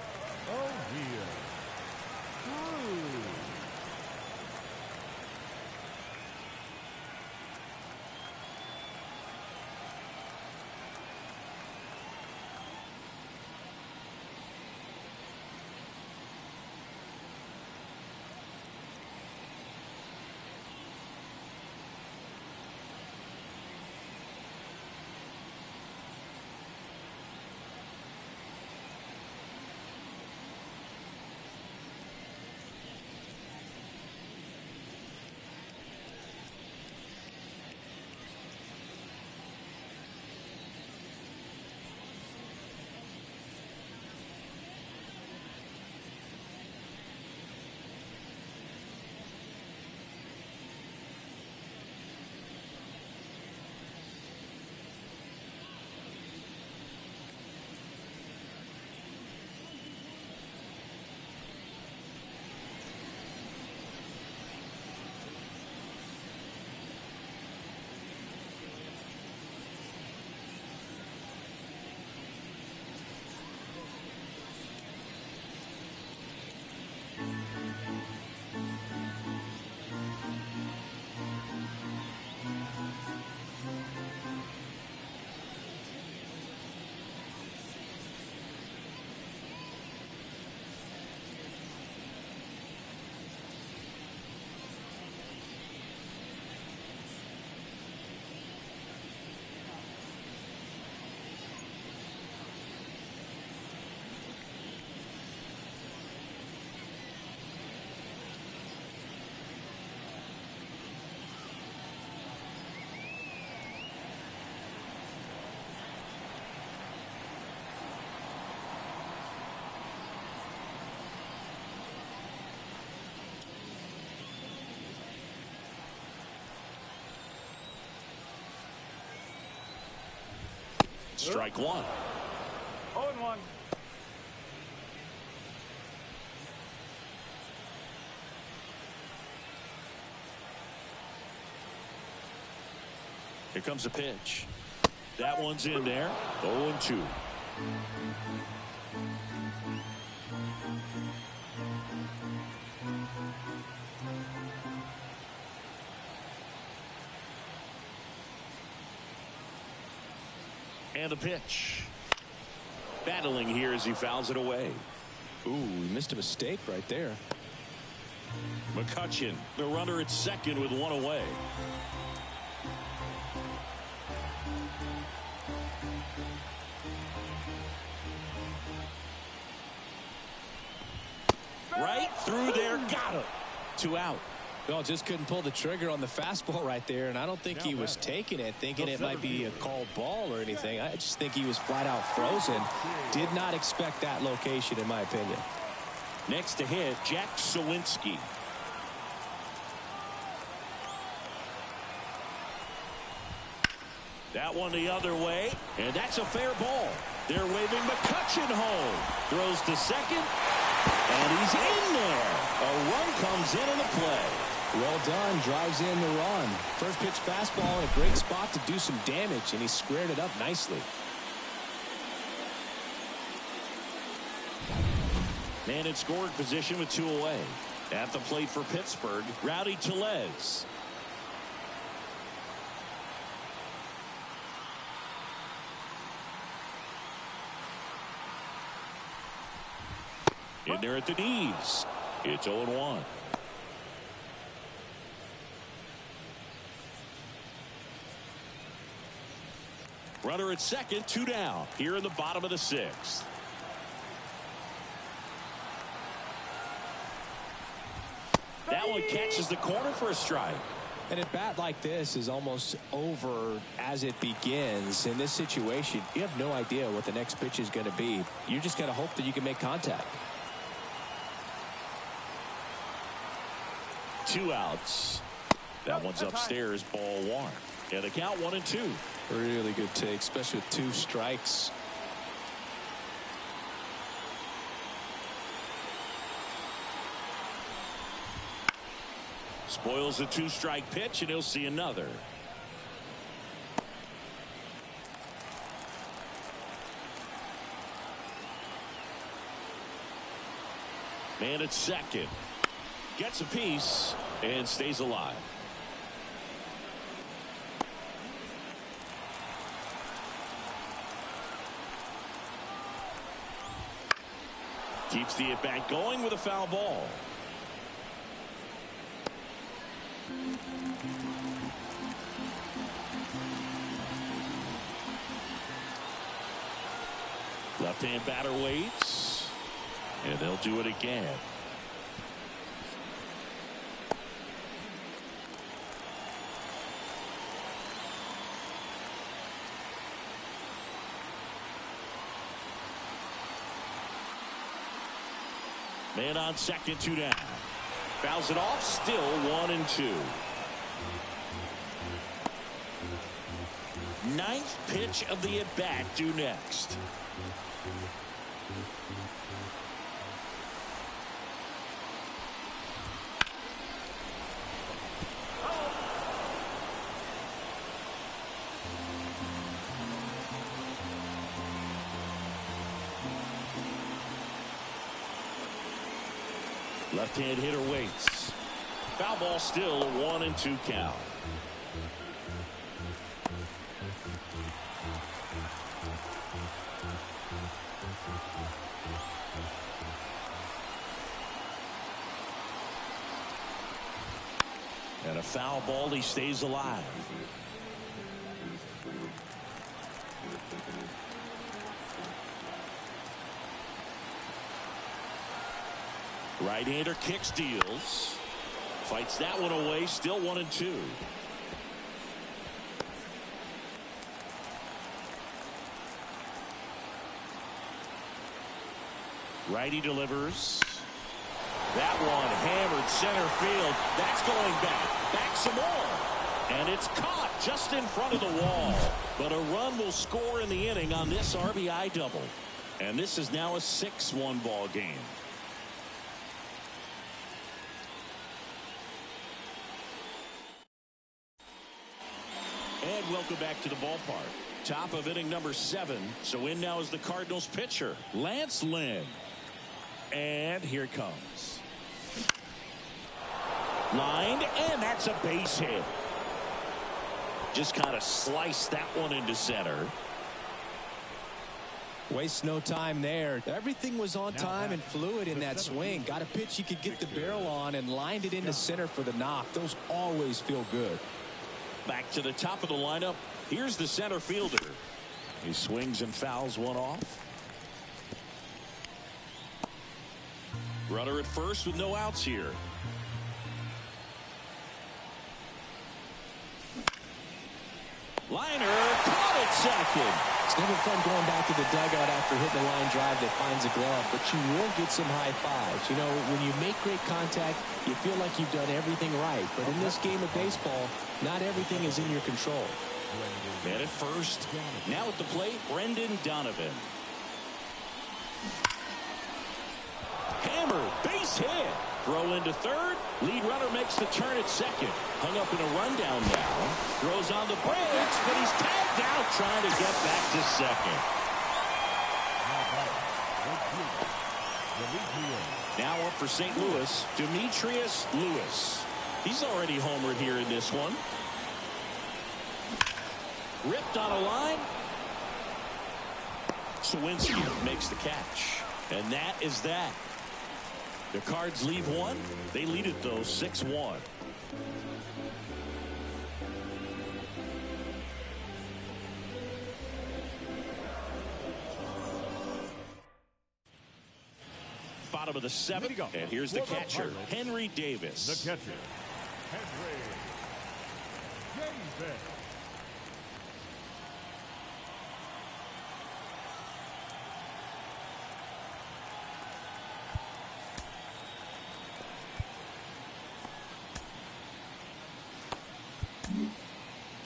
Strike one. 0-1. Here comes a pitch. That one's in there. 0-2. And the pitch. Battling here as he fouls it away. Ooh, he missed a mistake right there. McCutchen, the runner at second with one away. Right through there, got him. 2 out. Well, just couldn't pull the trigger on the fastball right there, and I don't think he was taking it, thinking it might be a called ball or anything. I just think he was flat out frozen. Did not expect that location, in my opinion. Next to hit, Jack Sawinski. That one the other way, and that's a fair ball. They're waving McCutchen home. Throws to second, and he's in there. A run comes in the play. Well done. Drives in the run. First pitch fastball in a great spot to do some damage, and he squared it up nicely. Man in scoring position with 2 away. At the plate for Pittsburgh, Rowdy Tellez. In there at the knees. It's 0-1. Runner at second, 2 down. Here in the bottom of the 6th. That one catches the corner for a strike. And a bat like this is almost over as it begins. In this situation, you have no idea what the next pitch is going to be. You just got to hope that you can make contact. 2 outs. That one's upstairs, ball 1. And the count 1-2. Really good take, especially with 2 strikes. Spoils a 2-strike pitch, and he'll see another. Man at second. Gets a piece and stays alive. Keeps the at-bat going with a foul ball. Left-hand batter waits, and they'll do it again. Man on second, 2 down. Fouls it off, still 1-2. 9th pitch of the at-bat due next. Left-hand hitter waits. Foul ball, still a 1-2 count. And a foul ball, he stays alive. Right-hander kicks, deals. Fights that one away, still 1-2. Righty delivers. That one hammered center field. That's going back some more. And it's caught just in front of the wall. But a run will score in the inning on this RBI double. And this is now a 6-1 ball game. And welcome back to the ballpark. Top of inning number 7. So in now is the Cardinals pitcher, Lance Lynn. And here it comes. Lined, and that's a base hit. Just kind of sliced that one into center. Waste no time there. Everything was on time and fluid in that swing. Got a pitch he could get the barrel on and lined it into center for the knock. Those always feel good. Back to the top of the lineup. Here's the center fielder. He swings and fouls one off. Runner at first with no outs here. Liner caught at second. It's never fun going back to the dugout after hitting a line drive that finds a glove, but you will get some high fives. You know, when you make great contact, you feel like you've done everything right. But in this game of baseball, not everything is in your control. Man at first. Now at the plate, Brendan Donovan. Hammer, base hit. Throw into third. Lead runner makes the turn at second. Hung up in a rundown now. Throws on the brakes, but he's tagged out trying to get back to second. Now up for St. Louis, Demetrius Lewis. He's already homered here in this one. Ripped on a line. Sawinski makes the catch. And that is that. The Cards leave one. They lead it, though, 6-1. Bottom of the 7th, and here's the catcher, Henry Davis. The catcher, Henry Davis.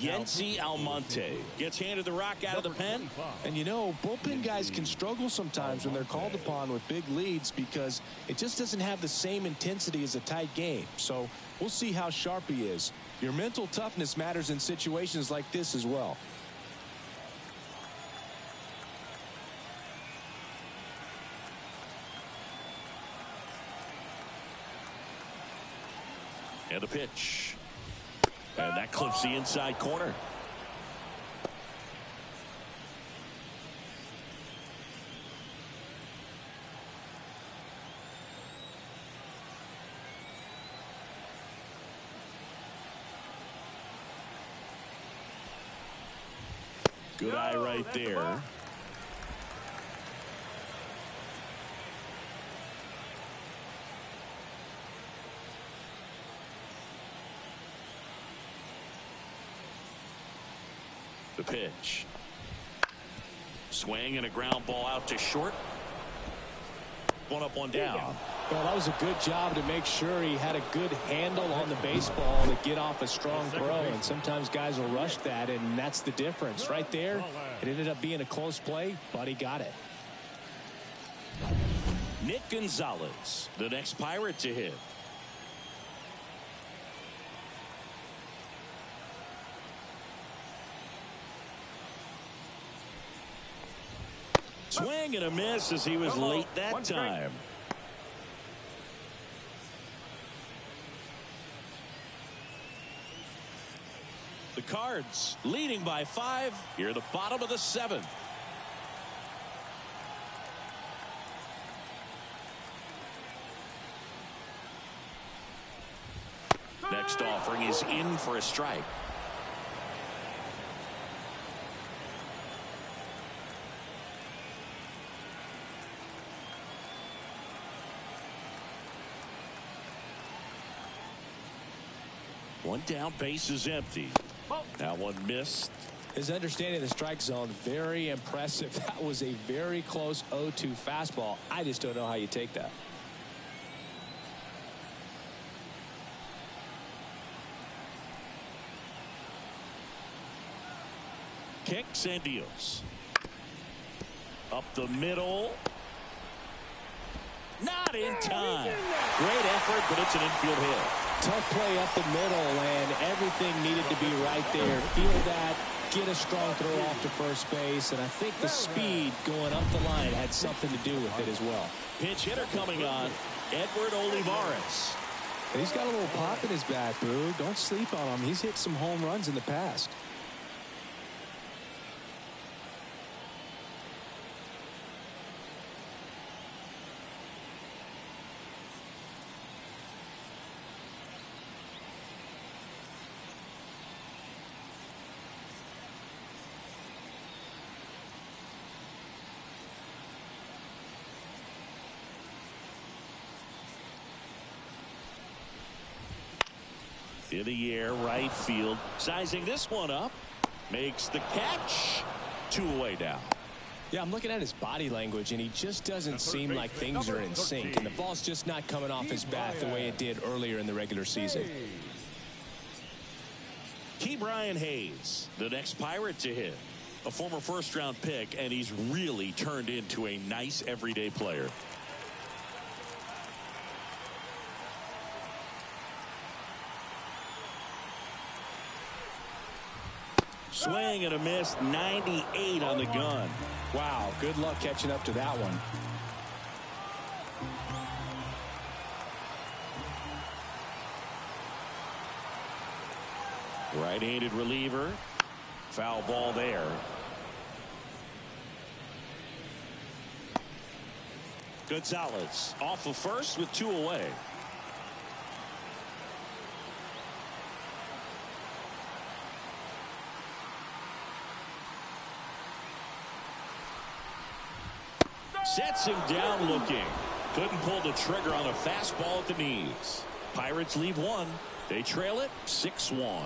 Yency Almonte gets handed the rock out of the pen. And you know, bullpen guys can struggle sometimes when they're called upon with big leads because it just doesn't have the same intensity as a tight game. So we'll see how sharp he is. Your mental toughness matters in situations like this as well. And the pitch. And that clips the inside corner. Good eye right there. The pitch. Swing and a ground ball out to short. One up, one down. Well, that was a good job to make sure he had a good handle on the baseball to get off a strong throw. And sometimes guys will rush that, and that's the difference. Right there, it ended up being a close play, but he got it. Nick Gonzalez, the next Pirate to hit. Swing and a miss as he was late that time. The Cards leading by 5 here at the bottom of the 7th. Next offering is in for a strike. One down, base is empty. That one missed. His understanding of the strike zone, very impressive. That was a very close 0-2 fastball. I just don't know how you take that. Kicks and deals. Up the middle. Not in time. Great effort, but it's an infield hit. Tough play up the middle, and everything needed to be right there. Feel that, get a strong throw off to first base, and I think the speed going up the line had something to do with it as well. Pinch hitter coming on, Edward Olivares. He's got a little pop in his bat, Boo. Don't sleep on him. He's hit some home runs in the past. In the air, right field. Sizing this one up. Makes the catch. 2 away down. Yeah, I'm looking at his body language, and he just doesn't seem like things are in sync. And the ball's just not coming off his bat the way it did earlier in the regular season. Ke'Bryan Hayes, the next Pirate to hit. A former first-round pick, and he's really turned into a nice everyday player. Swing and a miss, 98 on the gun. Wow, good luck catching up to that one. Right-handed reliever. Foul ball there. Gonzalez off of first with 2 away. Sets him down looking. Couldn't pull the trigger on a fastball at the knees. Pirates leave 1. They trail it 6-1.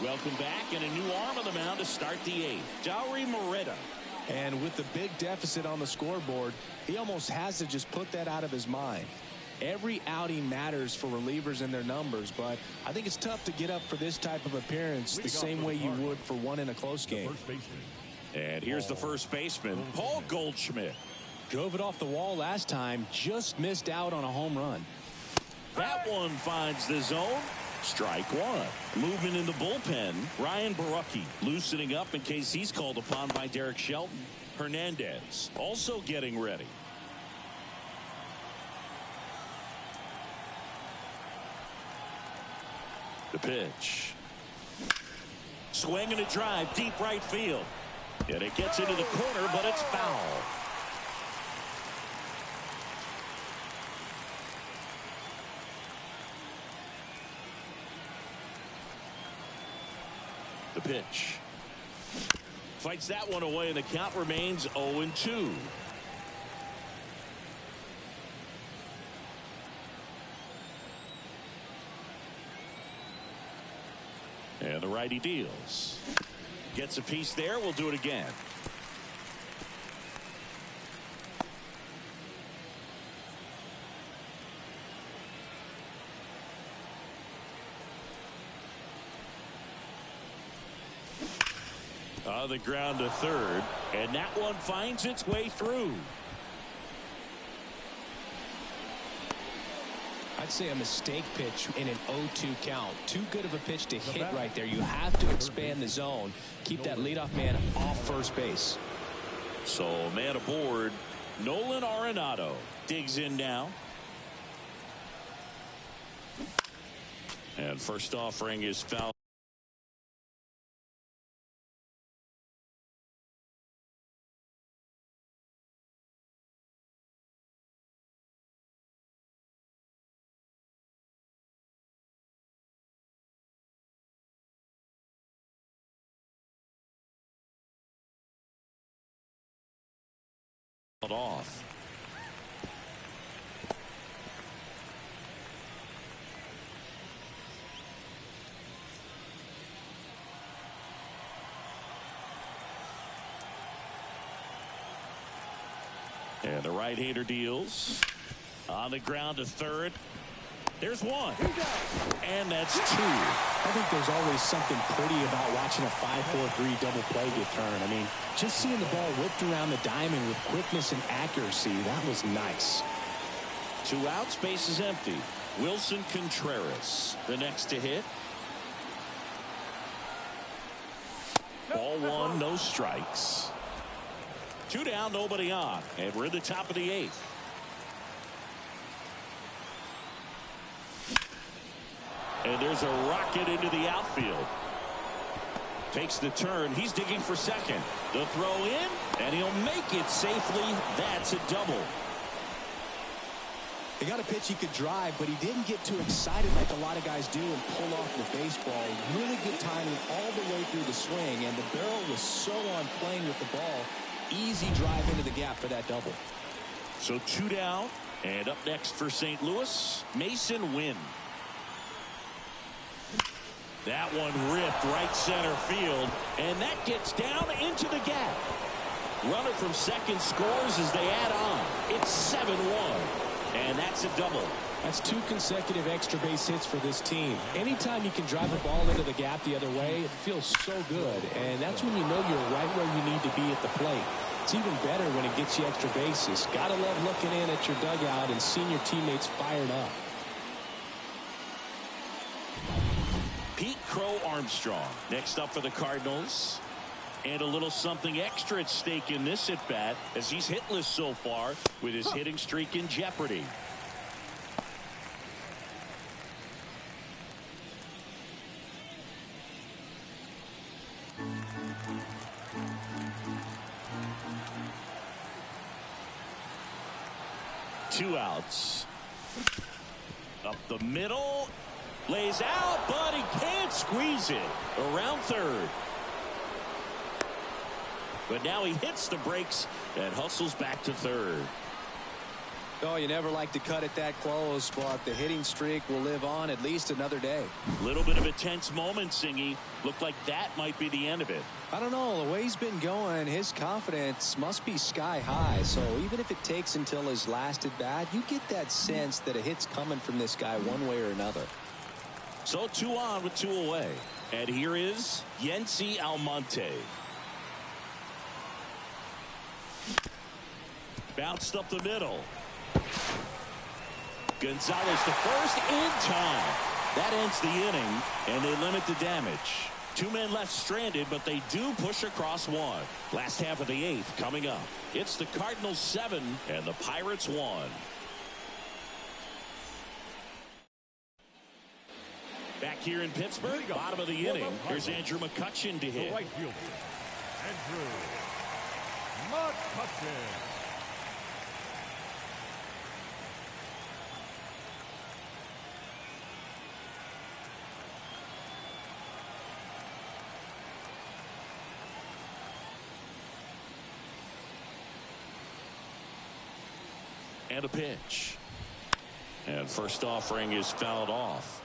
Welcome back, and a new arm on the mound to start the eighth. Dauri Moreta. And with the big deficit on the scoreboard, he almost has to just put that out of his mind. Every outing matters for relievers and their numbers, but I think it's tough to get up for this type of appearance the same way you would for one in a close game. And here's the first baseman, Paul Goldschmidt. Drove it off the wall last time, just missed out on a home run. That one finds the zone. Strike one. Movement in the bullpen. Ryan Barucki loosening up in case he's called upon by Derek Shelton. Hernandez also getting ready. The pitch. Swing and a drive deep right field. And it gets into the corner, but it's foul. The pitch. Fights that one away, and the count remains 0-2. And the righty deals. Gets a piece there. We'll do it again. On the ground to third, and that one finds its way through. I'd say a mistake pitch in an 0-2 count. Too good of a pitch to hit right there. You have to expand the zone. Keep that leadoff man off first base. So man aboard, Nolan Arenado digs in now. And first offering is foul. Off. And the right-hander deals. On the ground to third. There's one. And that's two. I think there's always something pretty about watching a 5-4-3 double play get turned. I mean, just seeing the ball whipped around the diamond with quickness and accuracy, that was nice. 2 outs, base is empty. Wilson Contreras, the next to hit. Ball one, no strikes. 2 down, nobody on. And we're at the top of the 8th. And there's a rocket into the outfield. Takes the turn. He's digging for second. The throw in, and he'll make it safely. That's a double. He got a pitch he could drive, but he didn't get too excited like a lot of guys do and pull off the baseball. Really good timing all the way through the swing, and the barrel was so on playing with the ball. Easy drive into the gap for that double. So 2 down, and up next for St. Louis, Mason Wynn. That one ripped right center field, and that gets down into the gap. Runner from second scores as they add on. It's 7-1, and that's a double. That's 2 consecutive extra base hits for this team. Anytime you can drive a ball into the gap the other way, it feels so good, and that's when you know you're right where you need to be at the plate. It's even better when it gets you extra bases. Gotta love looking in at your dugout and seeing your teammates fired up. Pete Crow Armstrong next up for the Cardinals. And a little something extra at stake in this at bat as he's hitless so far with his hitting streak in jeopardy. Two outs. Up the middle. Lays out, but he can't squeeze it. Around third. But now he hits the brakes and hustles back to third. Oh, you never like to cut it that close, but the hitting streak will live on at least another day. Little bit of a tense moment, Singy. Looked like that might be the end of it. I don't know. The way he's been going, his confidence must be sky high. So even if it takes until his last at bat, you get that sense that a hit's coming from this guy one way or another. So 2 on with 2 away. And here is Yency Almonte. Bounced up the middle. Gonzalez to first in time. That ends the inning, and they limit the damage. 2 men left stranded, but they do push across 1. Last half of the 8th coming up. It's the Cardinals 7 and the Pirates 1. Back here in Pittsburgh, bottom of the inning. Here's Andrew McCutchen to hit. The right fielder, Andrew McCutchen. And a pitch. And first offering is fouled off.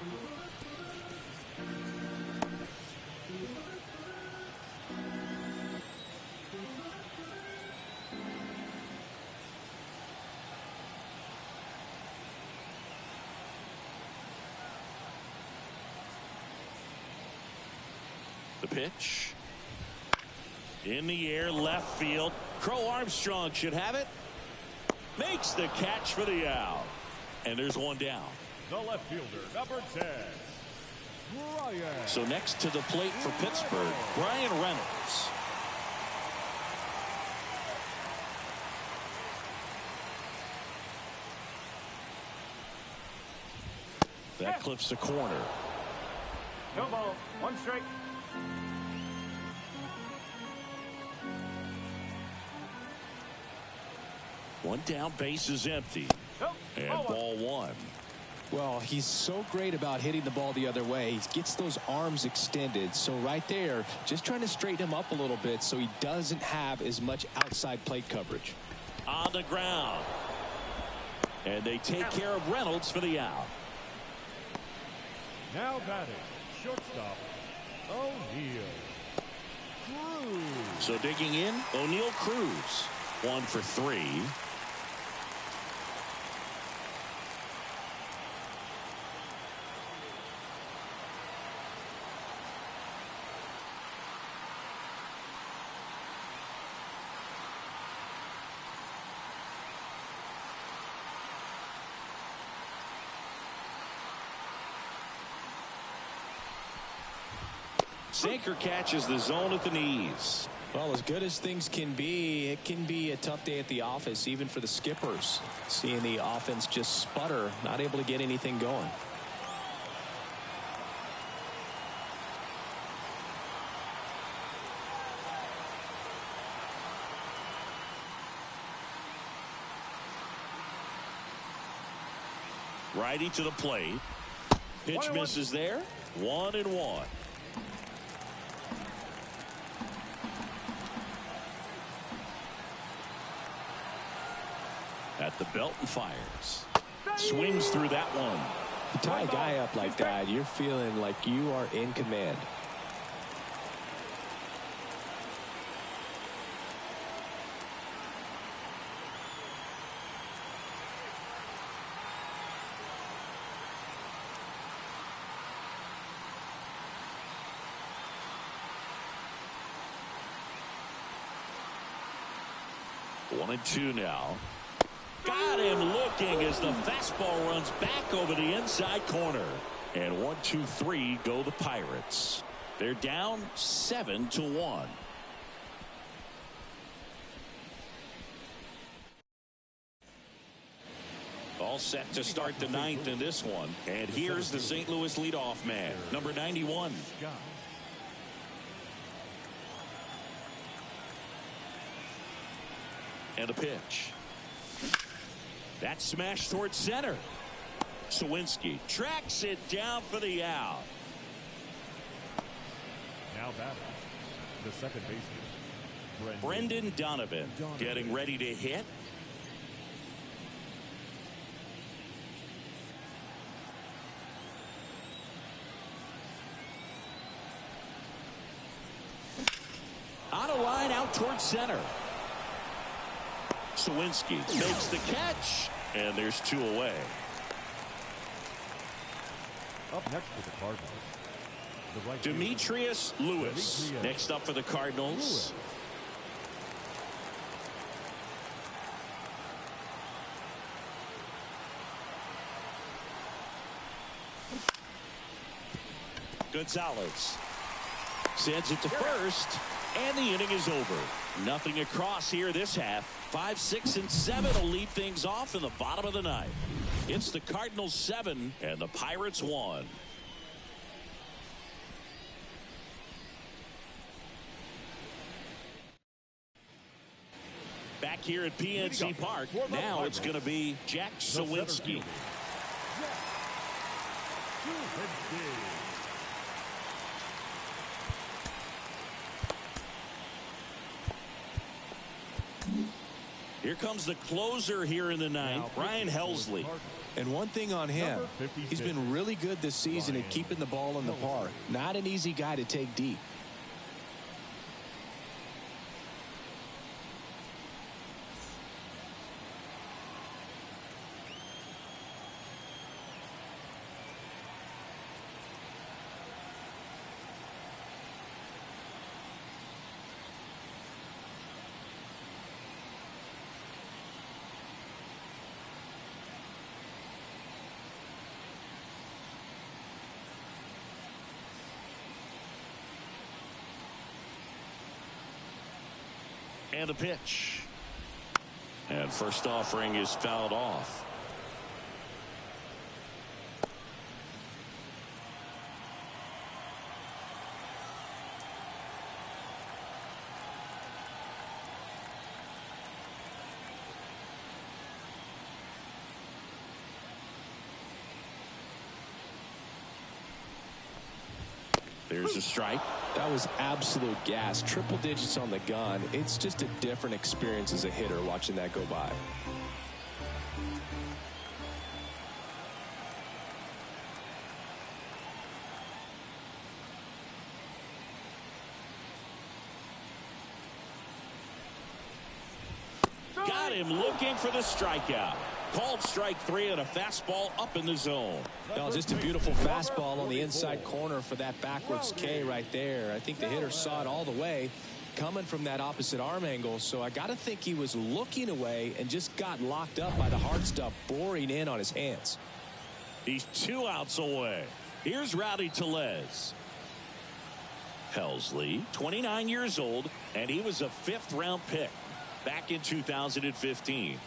The pitch. In the air, left field. Crow Armstrong should have it. Makes the catch for the out. And there's 1 down. The left fielder, number 10, Brian. So next to the plate for Pittsburgh, Brian Reynolds. That clips the corner. No ball. 1 strike. One down, base is empty. Nope. And Ball 1. ball 1. Well, he's so great about hitting the ball the other way. He gets those arms extended. So right there, just trying to straighten him up a little bit so he doesn't have as much outside plate coverage. On the ground. And they take care of Reynolds for the out. Now batting, shortstop, O'Neill Cruz. So digging in, O'Neill Cruz. 1 for 3. Sinker catches the zone at the knees. Well, as good as things can be, it can be a tough day at the office, even for the skippers. Seeing the offense just sputter, not able to get anything going. Righty to the plate. Pitch misses there. 1-1. At the belt and fires. Swings through that one. You tie a guy up like that, you're feeling like you are in command. One and 2 now. Got him looking as the fastball runs back over the inside corner. And 1-2-3 go the Pirates. They're down 7-1. All set to start the 9th in this one. And here's the St. Louis leadoff man, number 91. And a pitch. That smash towards center. Sawinski tracks it down for the out. Now batting, the second baseman, Brendan Donovan getting ready to hit. out towards center. Sawinski makes the catch, and there's 2 away. Up next for the Cardinals, the right Demetrius Lewis. Next up for the Cardinals. Gonzalez sends it to first, and the inning is over. Nothing across here this half. 5, 6, and 7 will lead things off in the bottom of the ninth. It's the Cardinals 7 and the Pirates 1. Back here at PNC Park, now it's going to be Jack Sawinski. Here comes the closer here in the ninth, Ryan Helsley. And one thing on him, he's been really good this season at keeping the ball in the park. Not an easy guy to take deep. And the pitch. And first offering is fouled off. There's a strike. That was absolute gas. Triple digits on the gun. It's just a different experience as a hitter watching that go by. Got him looking for the strikeout. Called strike 3 and a fastball up in the zone. No, just a beautiful fastball on the inside corner for that backwards K right there. I think the hitter saw it all the way coming from that opposite arm angle. So I got to think he was looking away and just got locked up by the hard stuff boring in on his hands. He's 2 outs away. Here's Rowdy Tellez. Helsley, 29 years old, and he was a 5th-round pick back in 2015.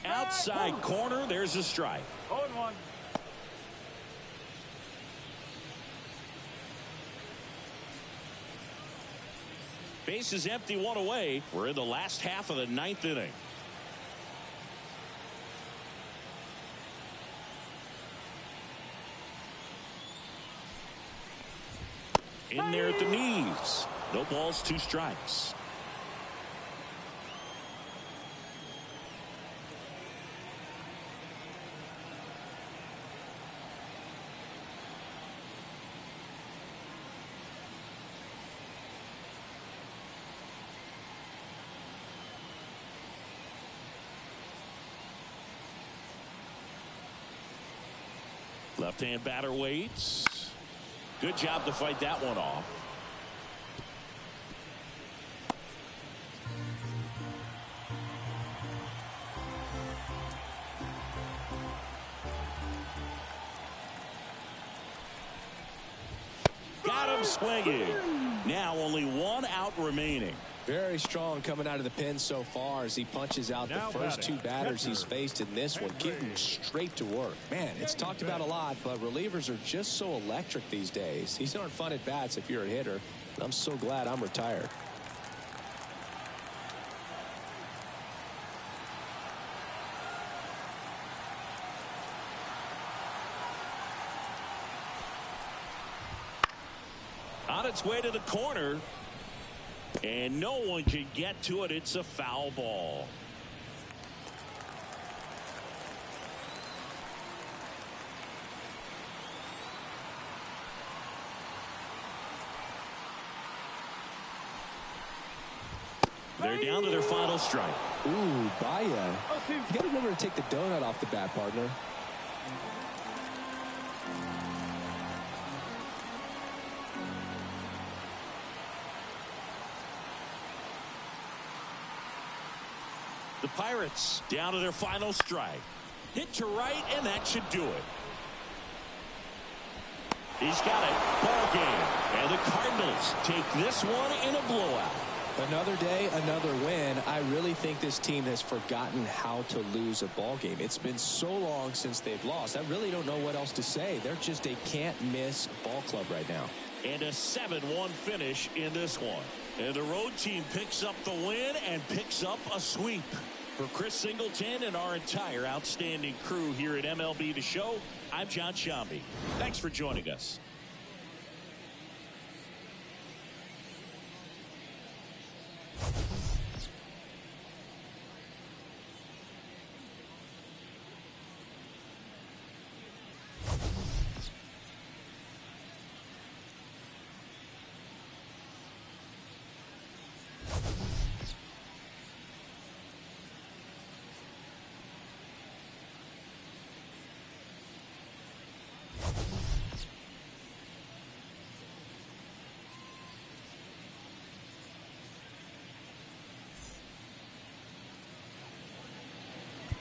Outside corner, there's a strike. 0-1. Base is empty, 1 away. We're in the last half of the 9th inning. In there at the knees. No balls, 2 strikes. Left-hand batter waits. Good job to fight that one off. Got him swinging. Now only 1 out remaining. Very strong coming out of the pen so far as he punches out the first 2 batters he's faced in this one, keeping straight to work. Man, it's talked about a lot, but relievers are just so electric these days. These aren't fun at bats if you're a hitter. I'm so glad I'm retired. On its way to the corner. And no one can get to it. It's a foul ball. They're down to their final strike. Ooh, Baya. You got to remember to take the donut off the bat, partner. The Pirates down to their final strike. Hit to right, and that should do it. He's got it. Ball game. And the Cardinals take this one in a blowout. Another day, another win. I really think this team has forgotten how to lose a ball game. It's been so long since they've lost. I really don't know what else to say. They're just a can't-miss ball club right now. And a 7-1 finish in this one. And the road team picks up the win and picks up a sweep. For Chris Singleton and our entire outstanding crew here at MLB The Show, I'm John Shambi. Thanks for joining us.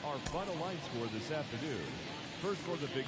Our final line score this afternoon. First for the Big